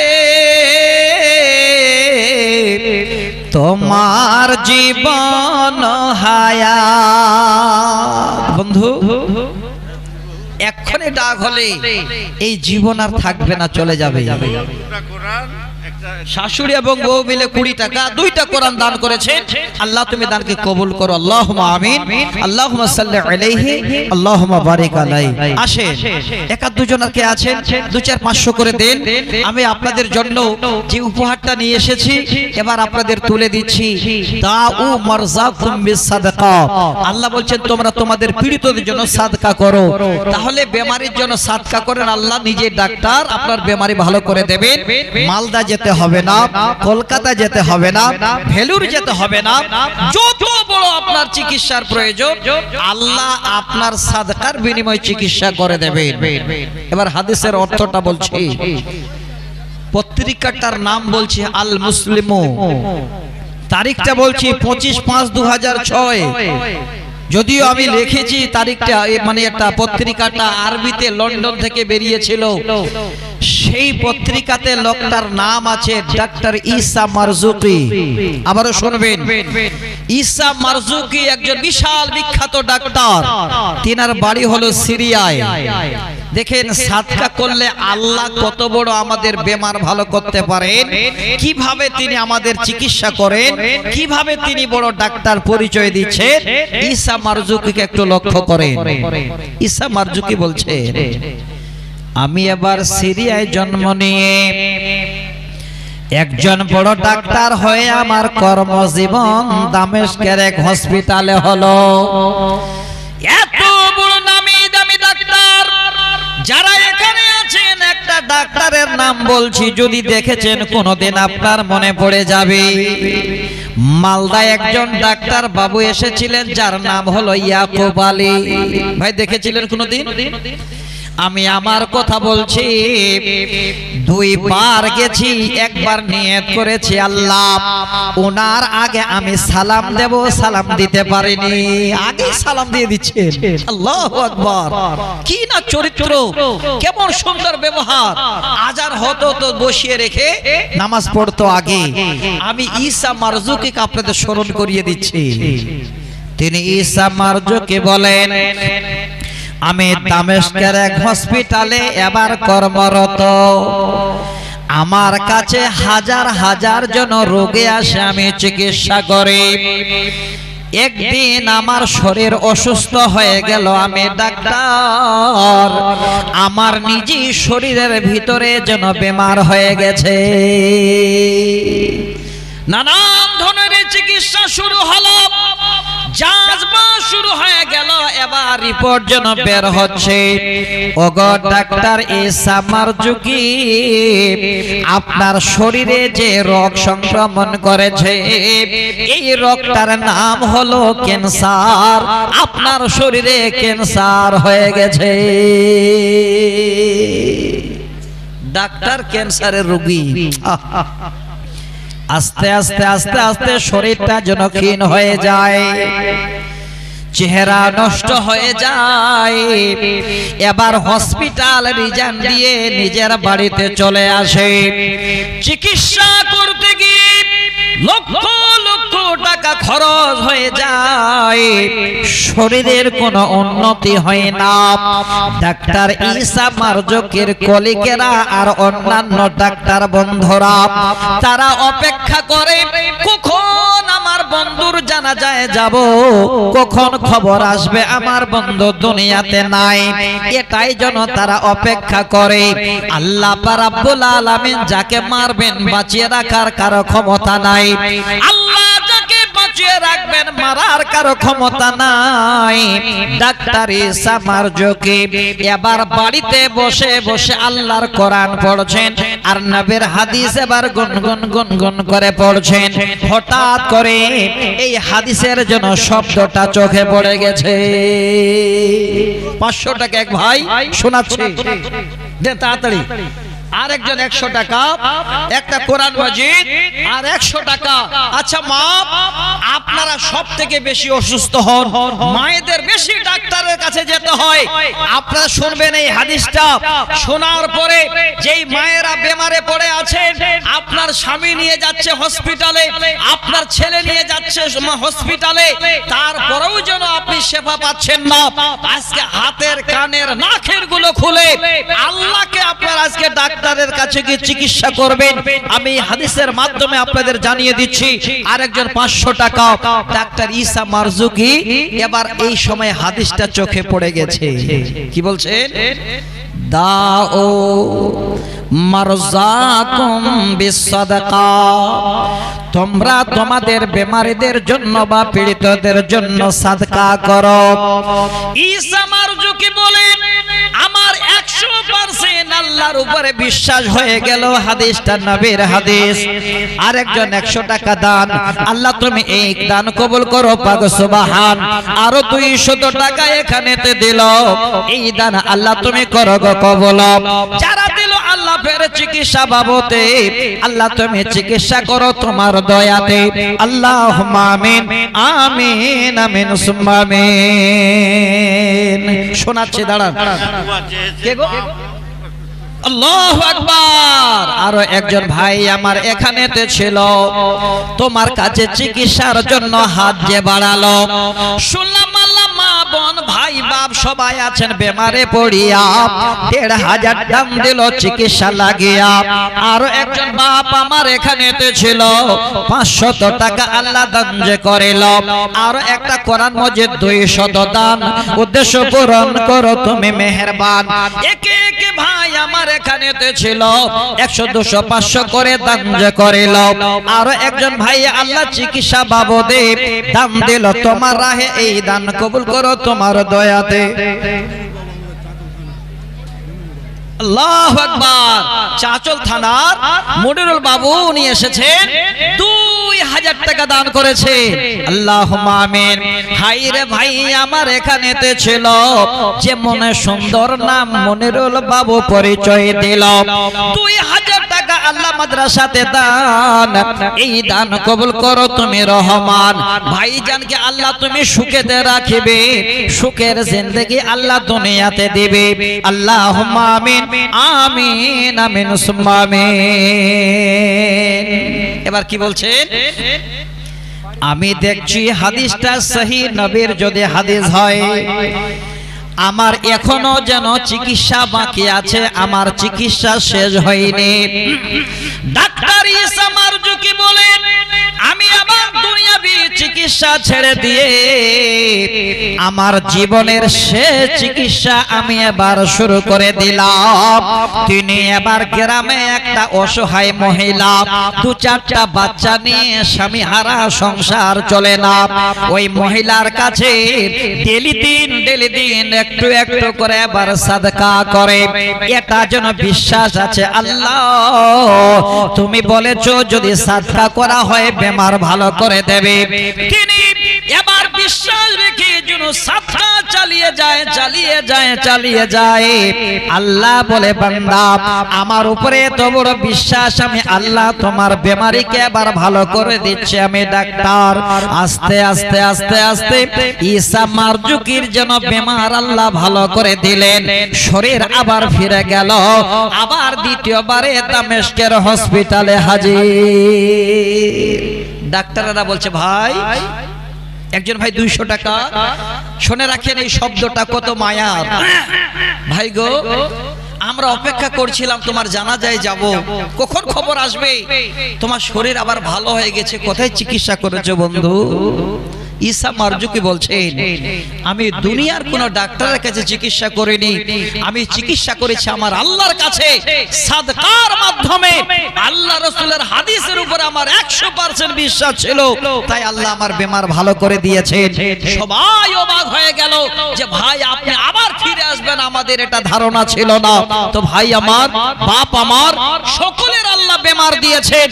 তোমার জীবন হায়াত। বন্ধু এক্ষুনি ডাক হলে এই জীবন আর থাকবে না, চলে যাবে। শাশুড়ি এবং বউ মিলে 20 টাকা 2টা কোরআন দান করেছেন। আল্লাহ তুমি দানকে কবুল করো, আল্লাহুম্মা আমিন। আল্লাহুম্মা সাল্লি আলাইহি, আল্লাহুম্মা বারিক আলাইহি। আসেন, এক দুজনের কে আছেন 2-4-500 করে দেন। আমি আপনাদের জন্য যে উপহারটা নিয়ে এসেছি এবার আপনাদের তুলে দিচ্ছি। দাউ মারযাকুম বিসাদাকা। আল্লাহ বলছেন তোমরা তোমাদের পীড়িতদের জন্য সাদকা করো। তাহলে বেমারির জন্য সাদকা করেন, আল্লাহ নিজে ডাক্তার, আপনার বেমারি ভালো করে দেবেন। মালদা যেতে হবে না, কলকাতা যেতে হবে না, ভেলুর যেতে হবে না, যত বড় আপনার চিকিৎসার প্রয়োজন আল্লাহ আপনার সাদকার বিনিময়ে চিকিৎসা করে দেবেন। এবার হাদিসের অর্থটা বলছি। পত্রিকাটার নাম বলছি আল মুসলিমু, তারিখটা বলছি 25/5/2006। যদিও আমি লিখেছি তারিখটা, মানে একটা পত্রিকাটা আরবিতে লন্ডন থেকে বেরিয়েছিল। সেই পত্রিকাতে লোকটার নাম আছে ডাক্তার ঈসা মারজুকি। আবারও শুনবেন, ঈসা মারজুকি একজন বিশাল বিখ্যাত ডাক্তার। তিনার বাড়ি হলো সিরিয়ায়। দেখেন সাদকা করলে আল্লাহ কত বড় আমাদের বেমার ভালো করতে পারেন, কিভাবে তিনি আমাদের চিকিৎসা করেন, কিভাবে তিনি বড় ডাক্তার পরিচয় দিচ্ছেন। ঈসা মারজুকিকে একটু লক্ষ্য করেন। ঈসা মারজুকি বলছে, আমি এবার সিরিয়ায় জন্ম নিয়ে একজন বড় ডাক্তার হয়ে আমার কর্মজীবন দামেস্কের এক হসপিটালে হলো। এত বড় নামি দামি ডাক্তার যারা এখানে আছেন, একটা ডাক্তারের নাম বলছি, যদি দেখেছেন কোনোদিন আপনার মনে পড়ে যাবে। মালদায় একজন ডাক্তার বাবু এসেছিলেন যার নাম হলো ইয়াকুব আলী। ভাই দেখেছিলেন কোনোদিন? আমি আমার কথা বলছি, দুইবার গেছি, একবার নিয়ত করেছি আল্লাহ ওনার আগে আমি সালাম দেব, সালাম দিতে পারিনি, আগে সালাম দিয়ে দিচ্ছেন। আল্লাহু আকবার, কি না চরিত্র, কেমন সুন্দর ব্যবহার। আজান হতো তো বসিয়ে রেখে নামাজ পড়তো আগে। আমি ঈসা মারজুকিকে আপনাদের স্মরণ করিয়ে দিচ্ছি। তিনি ঈসা মারজুকি বলেন, আমি দামেস্কের এক হসপিটালে এবার কর্মরত। আমার কাছে হাজার হাজার জন রোগী আসে, আমি চিকিৎসা করি। একদিন আমার শরীর অসুস্থ হয়ে গেল, আমি ডাক্তার, আমার নিজের শরীরের ভিতরে যেন বেমার হয়ে গেছে। নানান ধরনের চিকিৎসা শুরু হলো, যাজবা শুরু হয়ে গেল, এবার রিপোর্ট যেন বের হচ্ছে। ওগো ডাক্তার ঈসা মারজুকি, আপনার শরীরে যে রোগ সংক্রমণ করেছে, এই রোগটার নাম হলো ক্যান্সার। আপনার শরীরে ক্যান্সার হয়ে গেছে। ডাক্তার ক্যান্সারের রোগী। আস্তে আস্তে আস্তে আস্তে শরীরটা যেন ক্ষীণ হয়ে যায়, চেহারা নষ্ট হয়ে যায়। এবার হসপিটাল রিজাইন দিয়ে নিজের বাড়িতে চলে আসে। চিকিৎসা করতে গিয়ে লক্ষ লক্ষ টাকা খরচ হয়ে যায়, শরীরের কোনো উন্নতি হয় না। ডাক্তার ঈসা মারজুকির কলিগেরা আর অন্যান্য ডাক্তার বন্ধুরা তারা অপেক্ষা করে, কখন আমার বন্ধুর জানাজায় যাব, কখন খবর আসবে আমার বন্ধু দুনিয়াতে নাই। এটাই জন্য তারা অপেক্ষা করে। আল্লাহ রাব্বুল আলামিন যাকে মারবেন বাঁচিয়ে রাখার কারো ক্ষমতা নাই, আল্লাহ যাকে বাঁচিয়ে রাখবেন মারার কারো ক্ষমতা নাই। ডাক্তার ঈসা মারজুকি এবার বাড়িতে বসে বসে আল্লাহর কোরআন পড়ছেন আর নবীর হাদিস এবার গুনগুন গুনগুন করে পড়ছেন। হঠাৎ করে এই হাদিসের জন্য শব্দটা চোখে পড়ে গেছে। 500 টাকা এক ভাই শোনাচ্ছে, দেন তাড়াতাড়ি। আরেকজন 100 টাকা, একটা কোরআন মাজিদ আর 100 টাকা। আচ্ছা মা, আপনারা সব থেকে বেশি অসুস্থ হন, মায়েদের বেশি ডাক্তারের কাছে যেতে হয়। আপনারা শুনবেন এই হাদিসটা, শোনার পরে যেই মায়েরা বেমারে পড়ে আছেন, আপনার স্বামী নিয়ে যাচ্ছে হসপিটালে, আপনার ছেলে নিয়ে যাচ্ছে হসপিটালে, তারপরেও যেন আপনি সেবা পাচ্ছেন না। আজকে হাতের কানের নাকের গুলো খুলে আল্লাহকে আপনার আজকে ডাক্তারের কাছে গিয়ে চিকিৎসা করবেন। আমি হাদিসের মাধ্যমে আপনাদের জানিয়ে দিচ্ছি। আরেকজন 500 টাকা। ডাক্তার ঈসা মারজুকি এবার এই সময় হাদিসটা চোখে পড়ে গেছে। কি বলছেন? দাও মারজাকুম বিসসাদাকা, তোমরা তোমাদের বেমারিদের জন্য বা পীড়িতদের জন্য সাদকা করো। ঈসা মারজুকি বলেন, আমার 100% আল্লাহর উপরে বিশ্বাস হয়ে গেল, হাদিসটা নবীর হাদিস। আরেকজন 100 টাকা দান, আল্লাহ তুমি এই দান কবুল করো, পাক সুবহান। আরো 200 টাকা এখানেতে দিল, এই দান আল্লাহ তুমি করো গো কবুল। যারা দিল আল্লাহ ফের চিকিৎসা বাবতে, আল্লাহ তুমি চিকিৎসা করো তোমার দয়াতে। আল্লাহুম্মা আমিন আমিন আমিন সুম্মা আমিন। শোনাচ্ছি, দাঁড়ান। কে গো? আল্লাহু আকবার। আরো একজন ভাই আমার এখানেতে ছিল, তোমার কাছে চিকিৎসার জন্য হাত যে বাড়ালো, শুনলাম আল্লাহ মা বোন ভাই বাপ সবাই আছেন বেমারে পড়িয়া 1500 দাম দিল চিকিৎসা লাগিয়া। আরো একজন বাপ আমার এখানেতে ছিল, 500 টাকা আল্লাহ দান যে করিল। আরো একটা কোরআন মাজিদ 200 দান, উদ্দেশ্য পূরণ করো তুমি মেহেরবান। একে একে ভাই আমার এখানেতে ছিল 100 200 500 করে দান যে করিল। আরো একজন ভাই আল্লাহ চিকিৎসা বাবদে দান দিল, তোমার রাহে এই দান কবুল করো তোমার দয়াতে। আল্লাহু আকবার। চাচল থানার মনিরুল বাবু উনি এসেছেন 2000 টাকা দান করেছে। আল্লাহুম্মা আমিন। হায়রে ভাই আমার এখানেতে ছিল যে মনে সুন্দর নাম মনিরুল বাবু পরিচয় দিল, 2000 টাকা আল্লাহ মাদ্রাসাতে দান। এই দান কবুল করো তুমি রহমান। ভাইজানকে আল্লাহ তুমি সুখেতে রাখিবে, সুখের জিন্দেগি আল্লাহ দুনিয়াতে দিবে। আল্লাহুম্মা আমিন আমিন আমিন সুম্মা আমিন। এবার কি বলছেন? আমি দেখছি হাদিসটা সহি নবীর যদি হাদিস হয়, আমার এখনো যেন চিকিৎসা বাকি আছে, আমার চিকিৎসা শেষ হয়নি। ডাক্তার ঈসা মারজুকি বলেন, আমি আবার দুনিয়াবি চিকিৎসা ছেড়ে দিয়ে আমার জীবনের শেষ চিকিৎসা আমি এবার শুরু করে দিলাম। তিনি এবার গ্রামে একটা অসহায় মহিলা, 2-4টা বাচ্চা নিয়ে স্বামী হারা সংসার চলে না, ওই মহিলার কাছে ডেলি দিন একটু একটু করে এবার সাদকা করে। এটা যেন বিশ্বাস আছে, আল্লাহ তুমি বলেছো যদি সাদকা করা হয় বেমার ভালো করে দেবে। তিনি এবার বিশ্বাস রেখে যেন সাদকা চালিয়ে যায়। আল্লাহ বলে, বান্দা আমার উপরে এত বড় বিশ্বাস, আমি আল্লাহ তোমার বেমারিকে এবার ভালো করে দিচ্ছি, আমি ডাক্তার। আস্তে আস্তে আস্তে আস্তে ঈসা মারজুকির যেন বেমার আল্লাহ ভালো করে দিলেন, শরীর আবার ফিরে গেল। আবার দ্বিতীয়বারে দামেস্কের হসপিটালে হাজির। ডাক্তাররা বলছে, ভাই একজন ভাই 200 টাকা। শুনে রাখেন এই শব্দটা কত মায়ার। ভাই গো, আমরা অপেক্ষা করছিলাম তোমার জানাজায় যাব, কখন খবর আসবে তোমার শরীর আবার ভালো হয়ে গেছে, কোথায় চিকিৎসা করেছো বন্ধু? ঈসা মারজুকি বলছেন, আমি দুনিয়ার কোন ডাক্তারের কাছে চিকিৎসা করিনি, আমি চিকিৎসা করেছি আমার আল্লাহর কাছে সাদকার মাধ্যমে। আল্লাহ রাসূলের হাদিসের উপর আমার 100% বিশ্বাস ছিল, তাই আল্লাহ আমার বেমার ভালো করে দিয়েছেন। সবাই অবাক হয়ে গেল যে ভাই আপনি আবার ফিরে আসবেন, আমাদের এটা ধারণা ছিল না। তো ভাই আমার, বাপ আমার, সকলের আল্লাহ বেমার দিয়েছেন।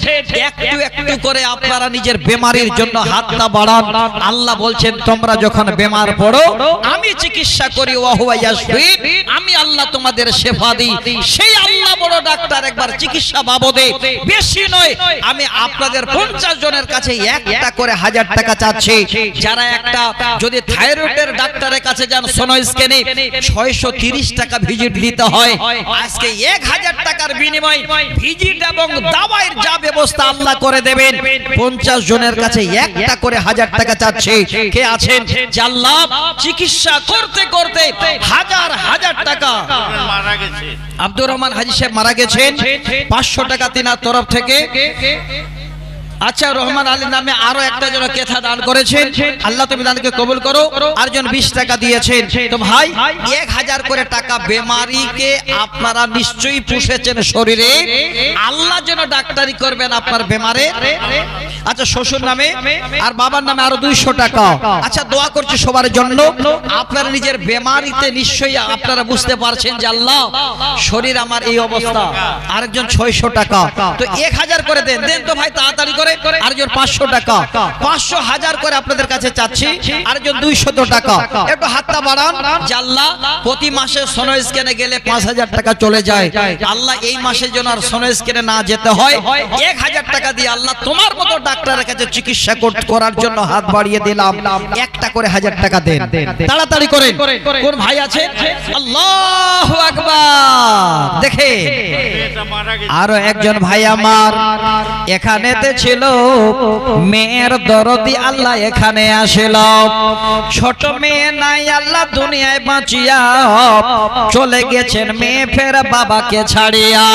একটু একটু করে আপনারা নিজের বেমারির জন্য হাতটা বাড়ান। আল্লাহ বলছেন, তোমরা যখন বেমার পড়ো আমি চিকিৎসা করি, ওয়া হুয়া ইয়াশফিন, আমি আল্লাহ তোমাদের শেফা দিই। সেই আল্লাহ বড় ডাক্তার। একবার চিকিৎসা বাবদে বেশি নয়, আমি আপনাদের 50 জনের কাছে একটা করে 1000 টাকা চাচ্ছি। যারা একটা যদি থাইরয়েডের ডাক্তারের কাছে যান, সোনো স্ক্যানে 630 টাকা ভিজিট দিতে হয়। আজকে 1000 টাকার বিনিময়ে ভিজিট এবং দাওয়ার যা ব্যবস্থা আল্লাহ করে দেবেন। 50 জনের কাছে একটা করে 1000 টাকা চাচ্ছি। কে আছেন যে আল্লাহ চিকিৎসা করতে করতে হাজার টাকা? মারা গেছে আব্দুর রহমান হাজী সাহেব মারা গেছেন, 500 টাকা তিনার তরফ থেকে। আচ্ছা, রহমান আলী নামে আরো একটা জন কেথা দান করেছেন, আল্লাহ তুমি দানকে কবুল করো। আরজন 20 টাকা দিয়েছেন। তো ভাই 1000 করে টাকা বেমারিকে আপনারা নিশ্চয়ই পুষেছেন শরীরে, আল্লাহ যেন ডাক্তারি করবেন আপনার বেমারে। আচ্ছা, শ্বশুর নামে আর বাবার নামে আরো 200 টাকা। আচ্ছা, দোয়া করছি সবার জন্য। আপনারা নিজের বেমারিতে নিশ্চয়ই আপনারা বুঝতে পারছেন যে আল্লাহ শরীর আমার এই অবস্থা। আরেকজন 600 টাকা। তো 1000 করে দেন তো ভাই, তাড়াতাড়ি করে। আরেকজন 500 টাকা। 500 1000 করে আপনাদের কাছে চাচ্ছি। আরেকজন 200 টাকা। একটু হাতটা বাড়ান যে আল্লাহ প্রতি মাসে সোনো স্ক্যানে গেলে 5000 টাকা চলে যায়, আল্লাহ এই মাসের জন্য আর সোনো স্ক্যানে না যেতে হয়। 1000 টাকা দিয়ে আল্লাহ তোমার মতো ডাক্তারের কাছে চিকিৎসা করার জন্য হাত বাড়িয়ে দিলাম। একটা করে 1000 টাকা দেন, তাড়াতাড়ি করেন। কোন ভাই আছে? আল্লাহু আকবার। দেখে আরো একজন ভাই আমার এখানেতে ছিল, মেয়ের দরদি আল্লাহ এখানে আসিল। ছোট মেয়ে নাই আল্লাহ দুনিয়ায় বাঁচিয়া চলে গেছেন, মেয়ে ফের বাবাকে ছাড়িয়া।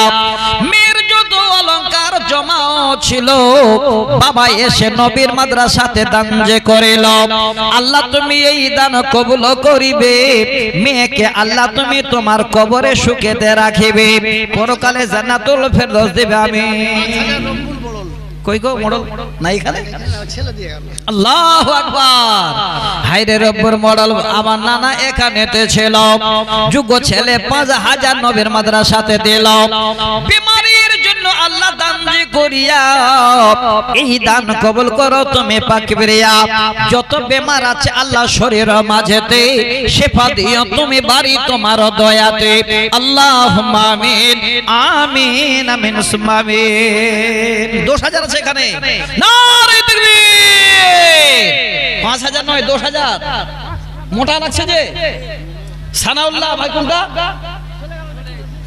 মেয়ের যত অলংকার জমা ছিল বাবা এসে নবীর মাদ্রাসাতে দান যে করিল, আল্লাহ তুমি এই দান কবুল করিবে। মেয়েকে আল্লাহ তুমি তোমার কবরে সুখেতে রাখিবে, পরকালে জান্নাতুল ফেরদৌস দিবে। আমিন। কই গো মডল নাই এখানে? আল্লাহু আকবার। হায়রে রব্বুর মডল আমার নানা এখানেতে ছিল, যোগ্য ছেলে 5000 নবীর মাদ্রাসাতে দিল। বিমারির জন্য জন্য আল্লাহ দান যে করিয়া এই দান কবুল করো তুমি পাক কিবরিয়া। যত বেমার আছে আল্লাহ শরীর মাঝেতে শিফা দিও তুমি বাড়ি তোমার দয়াতে। আল্লাহুম্মা আমিন আমিন আমিন সুম্মা আমিন। 10,000 আছে এখানে, নারে তাকবীর। 5,000 নয় 10,000। মোটা লাগছে যে সানাউল্লাহ ভাই কোনটা?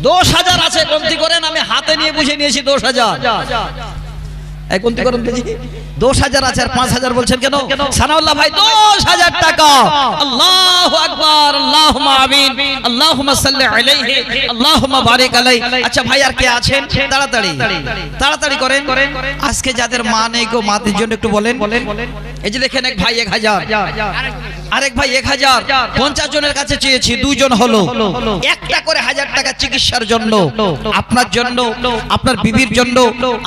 10,000 আছে, কমতি করেন। আমি হাতে নিয়ে বুঝে নিয়েছি 10,000। এই কমতি করেন বুঝি 10,000 আছে আর 5,000 বলছেন কেন? সানাউল্লাহ ভাই 10,000 টাকা। আল্লাহু আকবার, আল্লাহুম্মা আমিন, আল্লাহুম্মা সাল্লি আলাইহি, আল্লাহুম্মা বারিক আলাইহি। আচ্ছা ভাই আর কে আছেন? তাড়াতাড়ি তাড়াতাড়ি করেন। আজকে যাদের মা নেই গো, মাদের জন্য একটু বলেন। এই যে দেখেন এক ভাই 1,000, আরেক ভাই 1,000। 50 জনের কাছে চেয়েছি, 2 জন হলো। একটা করে 1,000 টাকা চিকিৎসার জন্য, আপনার জন্য, আপনার বিবির জন্য,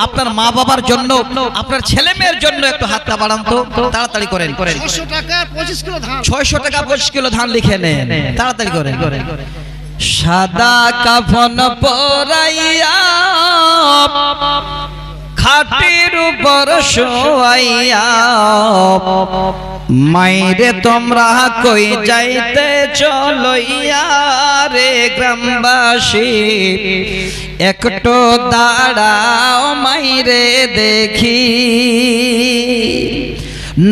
আপনার মা বাবার জন্য, আপনার ছেলে মেয়ের জন্য একটু হাতটা বাড়ান তো, তাড়াতাড়ি করেন। 600 টাকা 25 কিলো ধান, 600 টাকা 25 কিলো ধান লিখে নেন, তাড়াতাড়ি করেন। সাদা কাফন পরাইয়া খাটির উপর শোয়াইয়া মাইরে তোমরা কই যাইতে চলইয়া রে গ্রামবাসী, একটু দাঁড়াও মাইরে দেখি।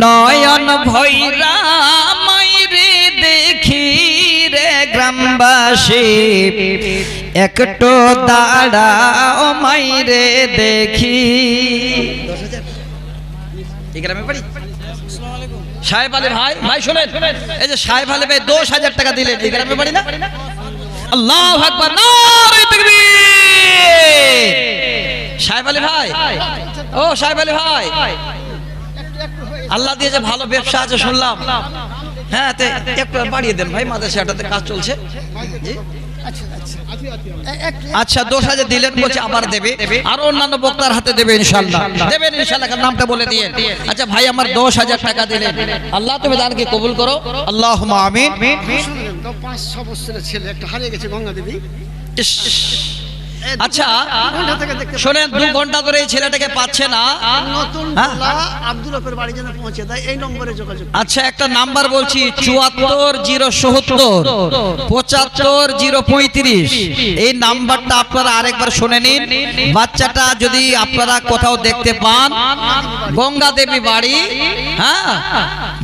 নয়ন ভৈরা মাইরে দেখি রে গ্রামবাসী, একটু দাঁড়াও মাইরে দেখি। 10,000 এই গ্রামে বাড়ি সাহেব আলী ভাই, ভাই শুনেন, এই যে সাহেব আলী ভাই 10,000 টাকা দিলেন, এই গ্রামে বাড়ি না? আল্লাহু আকবার, নারে তাকবীর। সাহেব আলী ভাই, ও সাহেব আলী ভাই, আল্লাহ দিয়ে যে ভালো ব্যবসা আছে শুনলাম। হ্যাঁ একটু বাড়িয়ে দেন ভাই, মাদ্রাসাটাতে কাজ চলছে। জি আচ্ছা 10,000 দিলেন, বলছে আবার দেবে, আর অন্যান্য বক্তার হাতে দেবে ইনশাআল্লাহ, দেবেন ইনশাআল্লাহ, নামটা বলে দিয়ে। আচ্ছা ভাই আমার 10,000 টাকা দিলেন, আল্লাহ তুমি দানকে কবুল করো, আল্লাহুম্মা আমিন। 5-6 বছরের ছেলে একটা হারিয়ে গেছে গঙ্গা দেবী। আচ্ছা শোনেন, 2 ঘন্টা ধরে এই ছেলেটাকে পাচ্ছে না। নতুন আব্দুলের বাড়ি যেন পৌঁছে দেয়, এই নম্বরে যোগাযোগ। আচ্ছা একটা নাম্বার বলছি, 74 070 75 035। এই নাম্বারটা আপনারা আরেকবার শুনে নিন। বাচ্চাটা যদি আপনারা কোথাও দেখতে পান, গঙ্গা দেবী বাড়ি। হ্যাঁ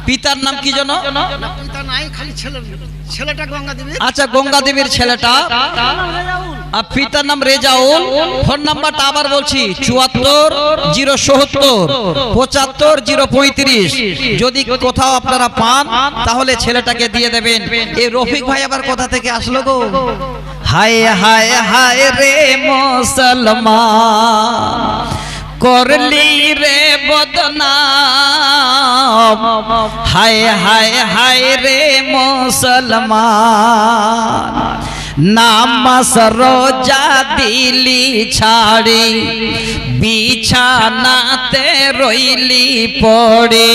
পিতার নাম কি যেন? পিতা নাই, খালি ছেলেটা গঙ্গা দেবী। আচ্ছা গঙ্গা দেবীর ছেলেটা, আর পিতার নাম রেজাউল। ফোন নাম্বারটা আবার বলছি, 74 070 75 035। যদি কোথাও আপনারা পান তাহলে ছেলেটাকে দিয়ে দেবেন। এই রফিক ভাই আবার কোথা থেকে আসলো গো? হায় হায় হায় রে মুসলমান, করলি রে বদনাম। হায় হায় হায় রে মুসলমান, নামাজ রোজা দিলি ছাড়ি, বিছানাতে রইলি পড়ে।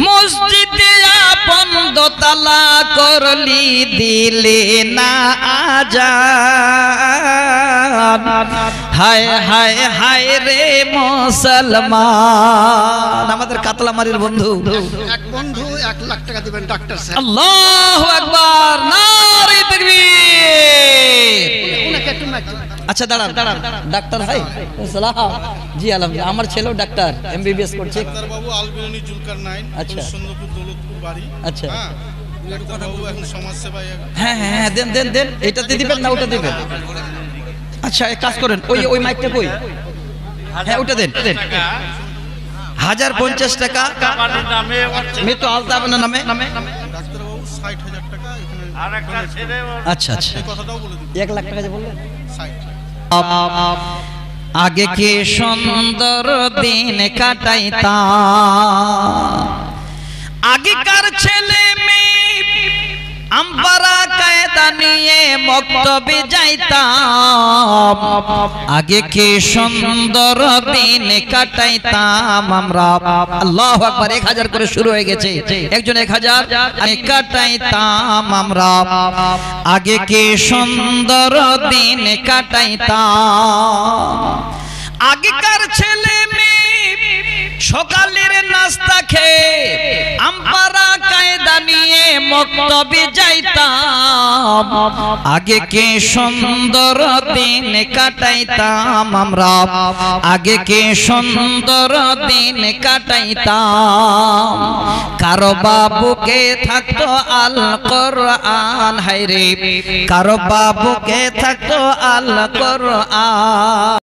মসজিদে আপন দোতলা করলি, দিলে না আজান। হায় হায় হায় রে মুসলমান। আমাদের কাতলামারির বন্ধু, এক বন্ধু 1 লাখ টাকা দিবেন ডাক্তার সাহেব। আল্লাহু আকবার, নারে তাকবীর। উনাকে একটু মাইক। আচ্ছা দাঁড়ান, ডাক্তার ভাই সালাম। জি আলহামদুলিল্লাহ, আমার ছেলেও ডাক্তার, এমবিবিএস করছে। ডাক্তার বাবু আলবিনী জুলকারনাইন, আচ্ছা সুন্দরপুর দৌলতপুর বাড়ি। আচ্ছা হ্যাঁ ডাক্তার বাবু এখন সমাজ সেবায়। হ্যাঁ হ্যাঁ দেন দেন দেন, এটাতে দিবেন না ওটা দিবেন? আচ্ছা এক কাজ করেন, ওই মাইকটা কই? হ্যাঁ ওটা দেন। 1050 টাকা মৃত্যু আলতাফ নামে। ডাক্তার বাবু 60,000 টাকা এখানে। আরেকটা ছেলে আচ্ছা আচ্ছা, এই কথাটাও বলে দিন। 1 লাখ টাকা যে বললেন। 60। আগে কি সুন্দর দিন কাটাইতাম, আগেকার ছেলে মেয়ে আমপারা কায়দা কায়দা নিয়ে মক্তবে যাইতাম, আগে কি সুন্দর দিন কাটাইতাম আমরা। আল্লাহু আকবার। 1000 করে শুরু হয়ে গেছে, একজন 1000 কাটাইতাম আমরা, আগে কি সুন্দর দিন কাটাইতাম। আগেকার ছেলে মেয়ে সকালের নাস্তা খেয়ে আমরা কায়দা নিয়ে মক্তবে যাইতাম, আগে কি সুন্দর দিন কাটাইতাম আমরা, আগে কি সুন্দর দিন কাটাইতাম। কারো বাবুকে থাকতো আল কোরআন, হায়রে কারো বাবুকে থাকতো আল কোরআন।